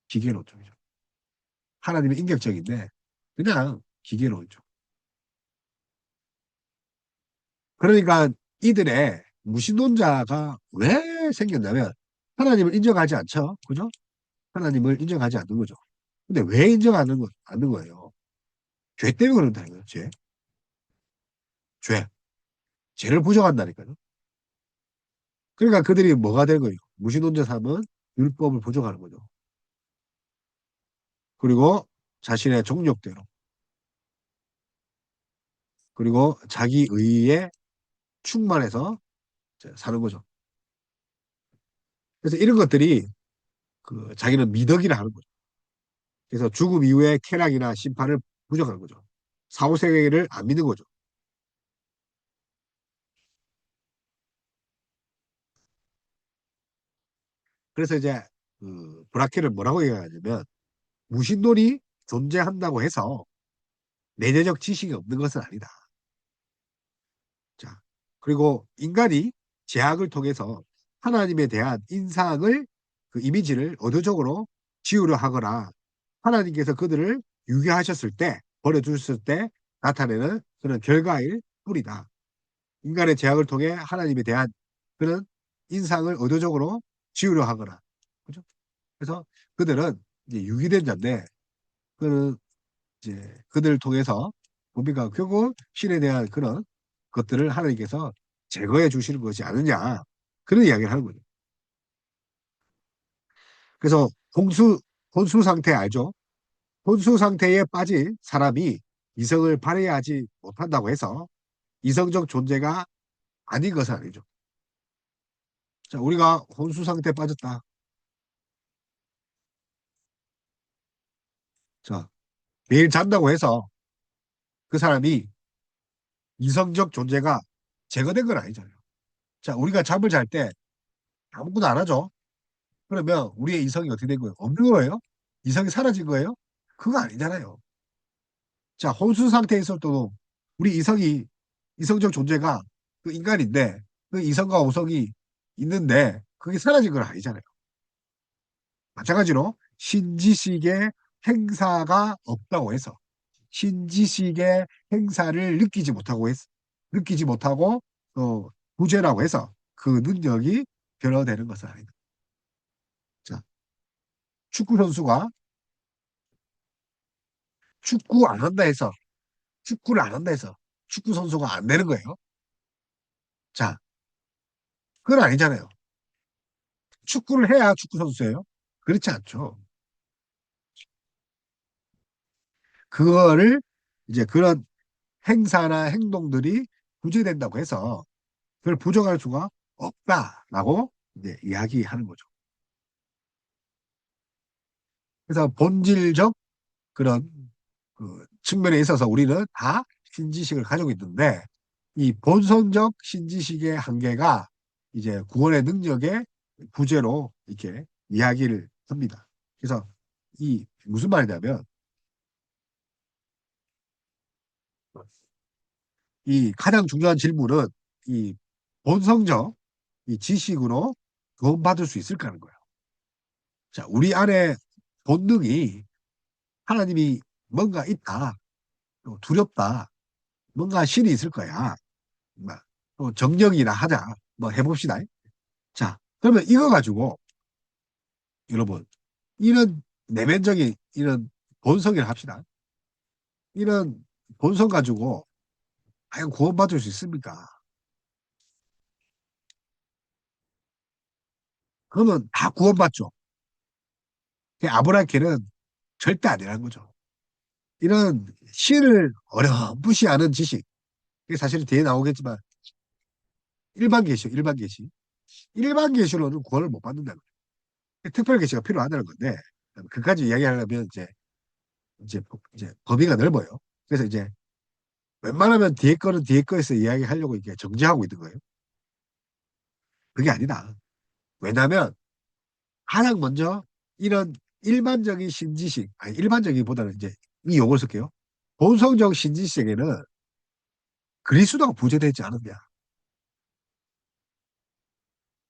기계론적이죠. 하나님은 인격적인데 그냥 기계론이죠. 그러니까 이들의 무신론자가 왜 생겼냐면 하나님을 인정하지 않죠. 그죠? 하나님을 인정하지 않는 거죠. 근데 왜 않는 거예요? 죄 때문에 그런다는 거예요. 죄. 죄. 죄를 부정한다니까요. 그러니까 그들이 뭐가 된 거예요? 무신론자 삼은 율법을 부정하는 거죠. 그리고 자신의 종력대로 그리고 자기 의에 충만해서 사는 거죠. 그래서 이런 것들이 그 자기는 미덕이라 하는 거죠. 그래서 죽음 이후에 쾌락이나 심판을 부정하는 거죠. 사후세계를 안 믿는 거죠. 그래서 이제 그 브라케는 뭐라고 얘기하냐면 무신론이 존재한다고 해서 내재적 지식이 없는 것은 아니다. 자, 그리고 인간이 제약을 통해서 하나님에 대한 인상을 그 이미지를 의도적으로 지우려 하거나 하나님께서 그들을 유괴하셨을 때 버려주셨을 때 나타내는 그런 결과일 뿐이다. 인간의 제약을 통해 하나님에 대한 그런 인상을 의도적으로 지우려 하거나 그죠? 그래서 그들은 이제 유기된 자인데 그는 이제 그들을 통해서 우리가 결국 신에 대한 그런 것들을 하나님께서 제거해 주시는 것이 아니냐 그런 이야기를 하는 거죠. 그래서 혼수 상태 알죠? 혼수 상태에 빠진 사람이 이성을 발휘하지 못한다고 해서 이성적 존재가 아닌 것은 아니죠. 자, 우리가 혼수 상태에 빠졌다. 자, 매일 잔다고 해서 그 사람이 이성적 존재가 제거된 건 아니잖아요. 자, 우리가 잠을 잘 때 아무것도 안 하죠. 그러면 우리의 이성이 어떻게 된 거예요? 없는 거예요? 이성이 사라진 거예요? 그거 아니잖아요. 자, 혼수 상태에 있을 때도 우리 이성적 존재가 그 인간인데 그 이성과 오성이 있는데 그게 사라진 건 아니잖아요. 마찬가지로 신지식의 행사가 없다고 해서 신지식의 행사를 느끼지 못하고 부재라고 해서 그 능력이 변화되는 것은 아니다. 자, 축구 선수가 축구 안 한다 해서 축구를 안 한다 해서 축구 선수가 안 되는 거예요. 자, 그건 아니잖아요. 축구를 해야 축구 선수예요. 그렇지 않죠. 그거를 이제 그런 행사나 행동들이 부재된다고 해서 그걸 부정할 수가 없다라고 이제 이야기하는 거죠. 그래서 본질적 그런 그 측면에 있어서 우리는 다 신지식을 가지고 있는데 이 본성적 신지식의 한계가 이제 구원의 능력의 부재로 이렇게 이야기를 합니다. 그래서 이 무슨 말이냐면 이 가장 중요한 질문은 이 본성적 이 지식으로 구원받을 수 있을까 하는 거예요. 자, 우리 안에 본능이 하나님이 뭔가 있다, 또 두렵다, 뭔가 신이 있을 거야. 또 정령이나 하자. 뭐 해봅시다. 자, 그러면 이거 가지고 여러분 이런 내면적인 이런 본성이라 합시다. 이런 본성 가지고 과연 구원받을 수 있습니까? 그러면 다 구원받죠. 아브라함께는 절대 아니라는 거죠. 이런 신을 어렴풋이 아는 지식. 이게 사실은 뒤에 나오겠지만 일반 계시, 일반 계시. 일반 계시로는 구원을 못 받는다는 거죠. 특별 계시가 필요하다는 건데 그까지 이야기하려면 이제 범위가 넓어요. 그래서 이제 웬만하면 뒤에 거는 뒤에 거에서 이야기하려고 이렇게 정지하고 있는 거예요. 그게 아니다. 왜냐하면 가장 먼저 이런 일반적인 신지식, 아니 일반적이보다는 이제 이 용어를 쓸게요. 본성적 신지식에는 그리스도가 부재되지 않느냐.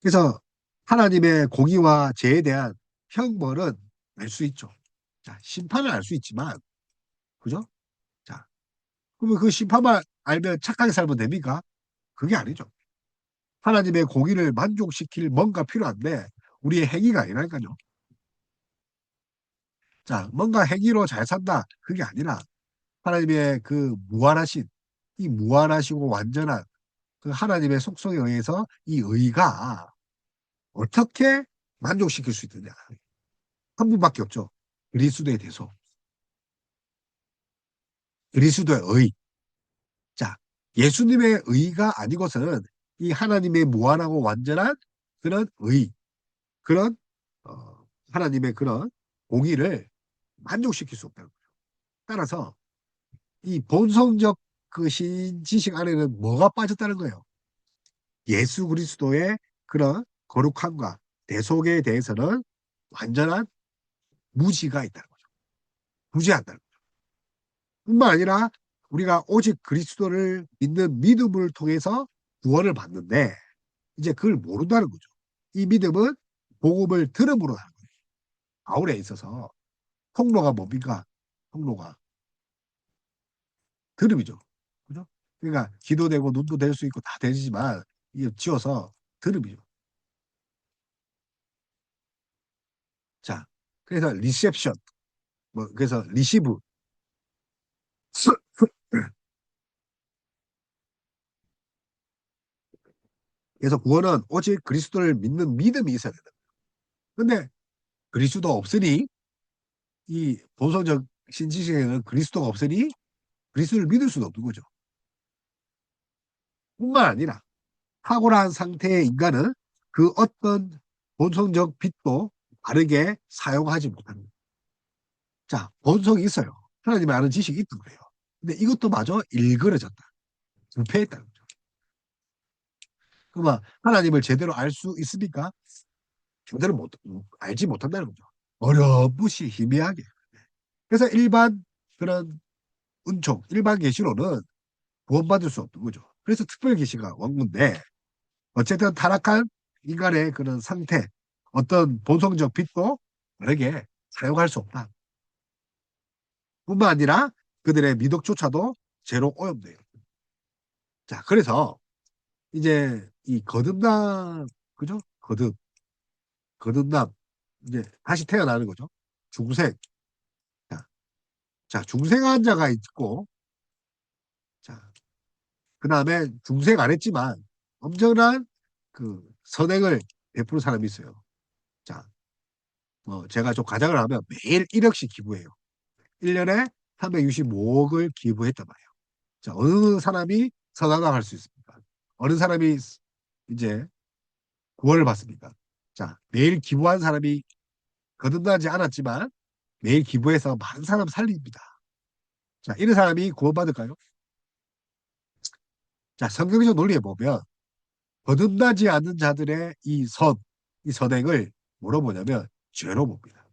그래서 하나님의 공의와 죄에 대한 형벌은 알 수 있죠. 자, 심판을 알 수 있지만, 그죠? 자, 그러면 그 심판만 알면 착하게 살면 됩니까? 그게 아니죠. 하나님의 공의를 만족시킬 뭔가 필요한데, 우리의 행위가 아니라니까요. 자, 뭔가 행위로 잘 산다. 그게 아니라, 하나님의 그 무한하신, 이 무한하시고 완전한 그 하나님의 속성에 의해서 이 의가 어떻게 만족시킬 수 있느냐. 한 분밖에 없죠. 그리스도의 대소. 그리스도의 의. 자, 예수님의 의가 아니고서는 이 하나님의 무한하고 완전한 그런 의, 그런 하나님의 그런 공의를 만족시킬 수 없다는 거예요. 따라서 이 본성적 그 신지식 안에는 뭐가 빠졌다는 거예요? 예수 그리스도의 그런 거룩함과 대속에 대해서는 완전한 무지가 있다는 거죠. 무지한다는 거죠. 뿐만 아니라 우리가 오직 그리스도를 믿는 믿음을 통해서 구원을 받는데 이제 그걸 모른다는 거죠. 이 믿음은 복음을 들음으로 하는 거예요. 바울에 있어서 통로가 뭡니까? 통로가 들음이죠. 그죠? 그러니까 기도 되고 눈도 될 수 있고 다 되지만 이게 지어서 들음이죠. 자, 그래서 리셉션, 뭐 그래서 리시브. 그래서 구원은 오직 그리스도를 믿는 믿음이 있어야 된다. 근데 그리스도가 없으니 이 본성적 신지식에는 그리스도가 없으니 그리스도를 믿을 수는 없는 거죠. 뿐만 아니라 탁월한 상태의 인간은 그 어떤 본성적 빛도 바르게 사용하지 못합니다. 자, 본성이 있어요. 하나님의 아는 지식이 있던 거예요. 근데 이것도 마저 일그러졌다. 부패했다는 거죠. 그러면 하나님을 제대로 알 수 있습니까? 제대로 알지 못한다는 거죠. 어렴풋이 희미하게. 그래서 일반 그런 은총, 일반 계시로는 구원받을 수 없는 거죠. 그래서 특별 계시가 원군데 어쨌든 타락한 인간의 그런 상태, 어떤 본성적 빛도 다르게 사용할 수 없다. 뿐만 아니라 그들의 미덕조차도 제로 오염돼요. 자, 그래서 이제 이 거듭남, 그죠? 거듭남, 이제 다시 태어나는 거죠. 중생. 자, 중생한 자가 있고, 자, 그 다음에 중생 안 했지만 엄청난 그 선행을 베푸는 사람이 있어요. 자, 뭐 제가 좀 가정을 하면 매일 1억씩 기부해요. 1년에 365억을 기부했단 말이에요. 자, 어느 사람이 선악을 수 있습니까? 어느 사람이 이제 구원을 받습니까? 자, 매일 기부한 사람이 거듭나지 않았지만 매일 기부해서 많은 사람 살립니다. 자, 이런 사람이 구원받을까요? 자, 성경적 논리에 보면 거듭나지 않는 자들의 이 선행을 뭐로 보냐면 죄로 봅니다.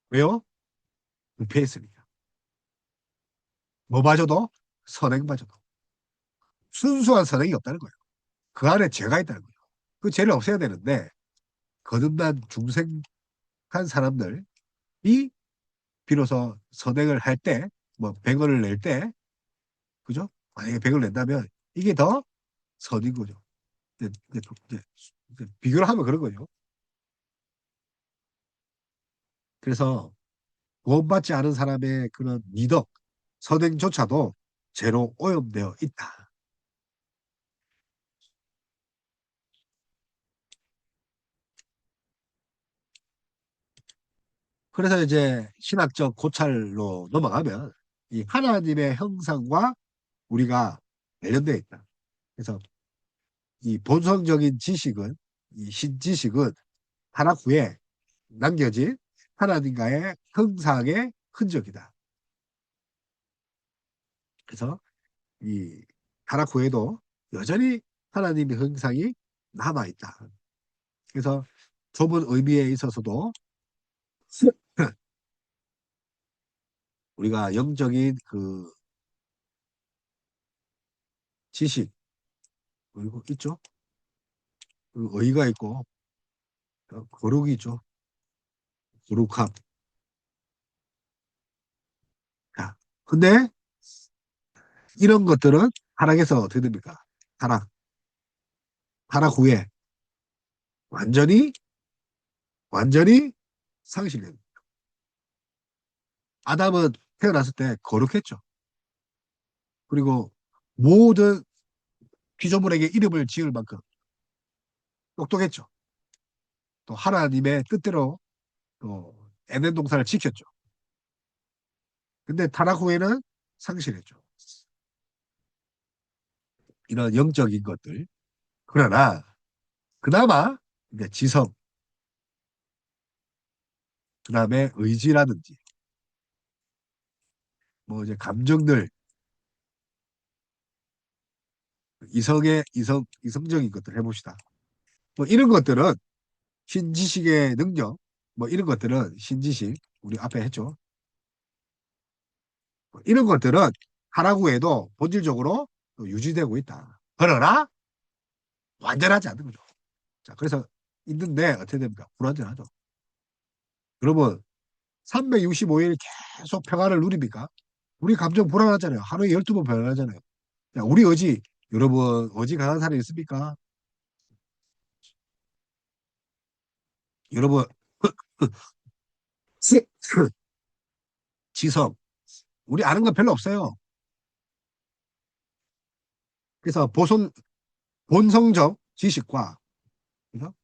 왜요? 부패했으니까. 뭐마저도 선행마저도. 순수한 선행이 없다는 거예요. 그 안에 죄가 있다는 거예요. 그 죄를 없애야 되는데 거듭난 중생한 사람들이 비로소 선행을 할 때, 뭐 100원을 낼 때, 그죠? 만약에 100원을 낸다면 이게 더 선인 거죠. 이제, 이제, 이제 비교를 하면 그런 거죠. 그래서 구원받지 않은 사람의 그런 미덕, 선행조차도 죄로 오염되어 있다. 그래서 이제 신학적 고찰로 넘어가면 이 하나님의 형상과 우리가 관련되어 있다. 그래서 이 본성적인 지식은 이 신지식은 타락 후에 남겨진 하나님과의 형상의 흔적이다. 그래서 이 타락 후에도 여전히 하나님의 형상이 남아 있다. 그래서 좁은 의미에 있어서도 우리가 영적인 그 지식 그리고 있죠. 그 의가 있고 거룩이 있죠. 거룩함. 자, 근데 이런 것들은 타락에서 어떻게 됩니까? 타락, 타락 후에 완전히 완전히 상실됩니다. 아담은 태어났을 때 거룩했죠. 그리고 모든 피조물에게 이름을 지을 만큼 똑똑했죠. 또 하나님의 뜻대로 또 에덴 동산을 지켰죠. 근데 타락 후에는 상실했죠. 이런 영적인 것들. 그러나 그나마 이제 지성, 그다음에 의지라든지 뭐 이제 감정들, 이성적인 것들 해봅시다. 뭐 이런 것들은 신지식의 능력, 뭐 이런 것들은 신지식 우리 앞에 했죠. 이런 것들은 하라고 해도 본질적으로 유지되고 있다. 그러나 완전하지 않는 거죠. 자, 그래서 있는데 어떻게 됩니까? 불완전하죠. 여러분, 365일 계속 평화를 누립니까? 우리 감정 불안하잖아요. 하루에 12번 변하잖아요. 자, 우리 의지, 여러분, 의지 강한 사람이 있습니까? 여러분, 지성, 우리 아는 건 별로 없어요. 그래서 본성적 지식과, 그죠?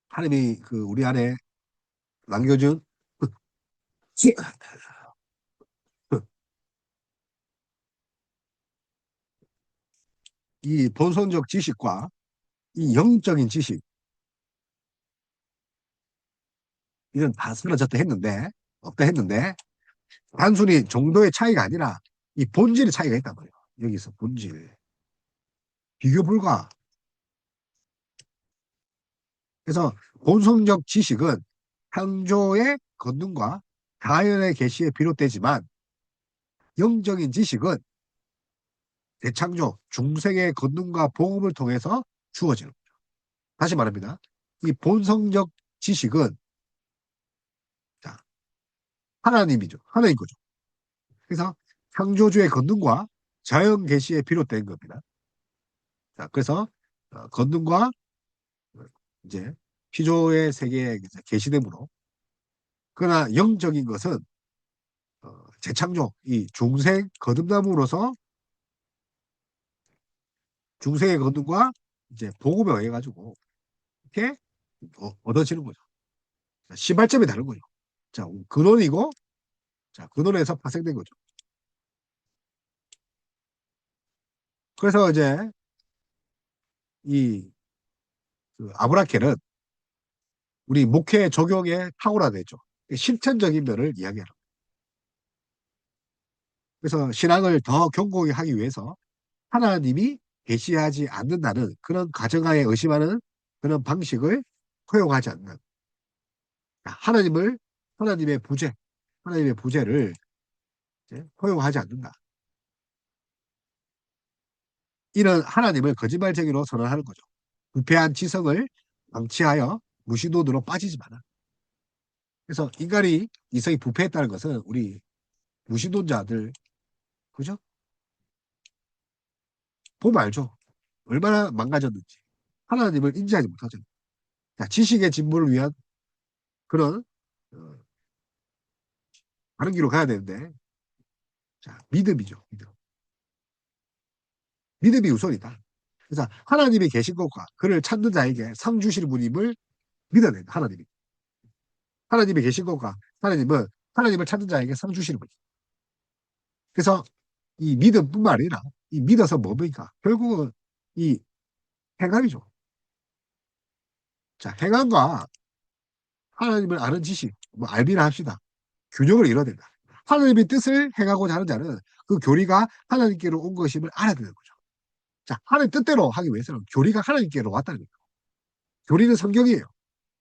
하나님이 그 우리 안에 남겨준 이 본성적 지식과 이 영적인 지식, 이건 다 쓰러졌다 했는데, 없다 했는데, 단순히 정도의 차이가 아니라 이 본질의 차이가 있단 말이에요. 여기서 본질. 비교 불가. 그래서 본성적 지식은 창조의 권능과 자연의 계시에 비롯되지만 영적인 지식은 대창조, 중생의 권능과 복음을 통해서 주어지는 거죠. 다시 말합니다. 이 본성적 지식은 자, 하나님이죠. 하나님 거죠. 그래서 창조주의 권능과 자연 계시에 비롯된 겁니다. 자, 그래서 권능과 이제 피조의 세계에 계시되므로 그러나 영적인 것은 재창조, 이 중생 거듭남으로서 중생의 권능과 이제 복음에 의해 가지고 이렇게 얻어지는 거죠. 시발점이 다른 거죠. 자, 근원이고 자, 근원에서 파생된 거죠. 그래서 이제 이 아브라켈은 우리 목회 적용에 탁월하대죠. 실천적인 면을 이야기하는. 그래서 신앙을 더 견고히 하기 위해서 하나님이 계시하지 않는다는 그런 가정하에 의심하는 그런 방식을 허용하지 않는 하나님을 하나님의 부재, 하나님의 부재를 허용하지 않는다. 이런 하나님을 거짓말쟁이로 선언하는 거죠. 부패한 지성을 방치하여 무신론으로 빠지지 마라. 그래서 인간이 이성이 부패했다는 것은 우리 무신론자들 그죠? 보면 알죠. 얼마나 망가졌는지. 하나님을 인지하지 못하죠. 자, 지식의 진보를 위한 그런 어, 다른 길로 가야 되는데 자, 믿음이죠. 믿음. 믿음이 우선이다. 그래서 하나님이 계신 것과 그를 찾는 자에게 상 주실 분임을 믿어야 된다. 하나님이. 하나님이 계신 것과 하나님은 하나님을 찾는 자에게 상 주시는 분이. 그래서 이 믿음뿐만 아니라 이 믿어서 뭡니까? 결국은 이 행함이죠. 자, 행함과 하나님을 아는 지식, 뭐 알비라 합시다. 균형을 이뤄야 된다. 하나님의 뜻을 행하고자 하는 자는 그 교리가 하나님께로 온 것임을 알아야 되는 거죠. 자, 하나님 뜻대로 하기 위해서는 교리가 하나님께로 왔다는 거예요. 교리는 성경이에요.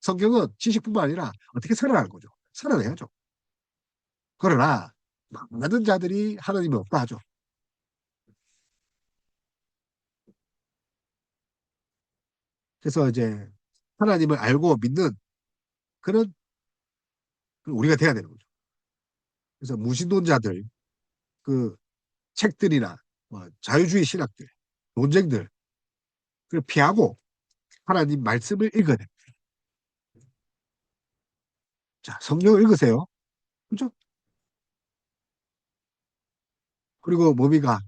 성경은 지식뿐만 아니라 어떻게 살아가는 거죠. 살아내야죠. 그러나 많은 자들이 하나님이 없다 하죠. 그래서 이제 하나님을 알고 믿는 그런 우리가 돼야 되는 거죠. 그래서 무신론자들 그 책들이나 뭐 자유주의 신학들 논쟁들 그 피하고 하나님 말씀을 읽어야 됩니다. 자, 성경을 읽으세요. 그죠? 그리고 몸이가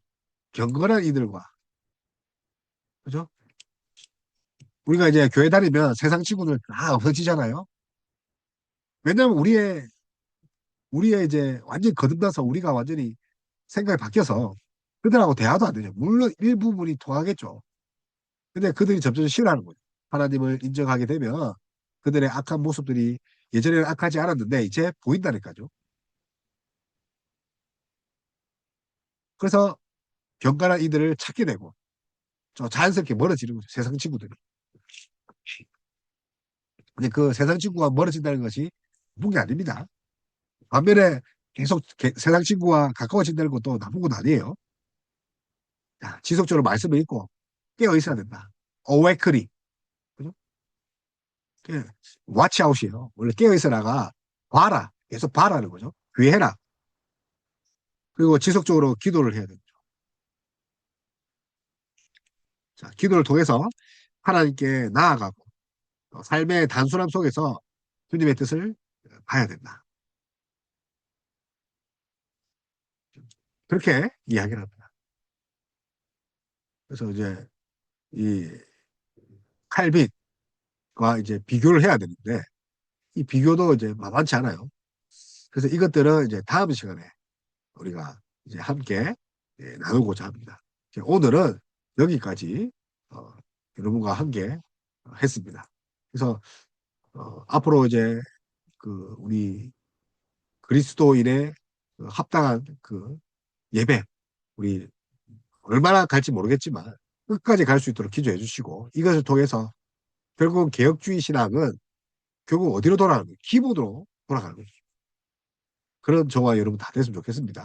경건한 이들과 그죠? 우리가 이제 교회 다니면 세상 친구들 다 없어지잖아요. 왜냐하면 우리의 이제 완전히 거듭나서 우리가 완전히 생각이 바뀌어서 그들하고 대화도 안 되죠. 물론 일부분이 통하겠죠. 근데 그들이 점점 싫어하는 거죠. 하나님을 인정하게 되면 그들의 악한 모습들이 예전에는 악하지 않았는데 이제 보인다니까요. 그래서 경건한 이들을 찾게 되고 저 자연스럽게 멀어지는 거죠. 세상 친구들이. 근데 그 세상 친구가 멀어진다는 것이 나쁜 게 아닙니다. 반면에 계속 세상 친구와 가까워진다는 것도 나쁜 건 아니에요. 자, 지속적으로 말씀을 읽고 깨어 있어야 된다. awakening. 그죠? watch out이에요. 원래 깨어 있어라가 봐라. 계속 봐라는 거죠. 귀해라. 그리고 지속적으로 기도를 해야 됩니다. 자, 기도를 통해서 하나님께 나아가고 삶의 단순함 속에서 주님의 뜻을 봐야 된다. 그렇게 이야기를 합니다. 그래서 이제 이 칼빈과 이제 비교를 해야 되는데 이 비교도 이제 만만치 않아요. 그래서 이것들은 이제 다음 시간에 우리가 이제 함께 나누고자 합니다. 오늘은 여기까지 어, 여러분과 함께 했습니다. 그래서 앞으로 이제 그 우리 그리스도인의 그 합당한 그 예배 우리 얼마나 갈지 모르겠지만 끝까지 갈 수 있도록 기도해 주시고 이것을 통해서 결국 개혁주의 신학은 결국 어디로 돌아가는 거예요? 기본으로 돌아가는 거죠. 그런 저와 여러분 다 됐으면 좋겠습니다.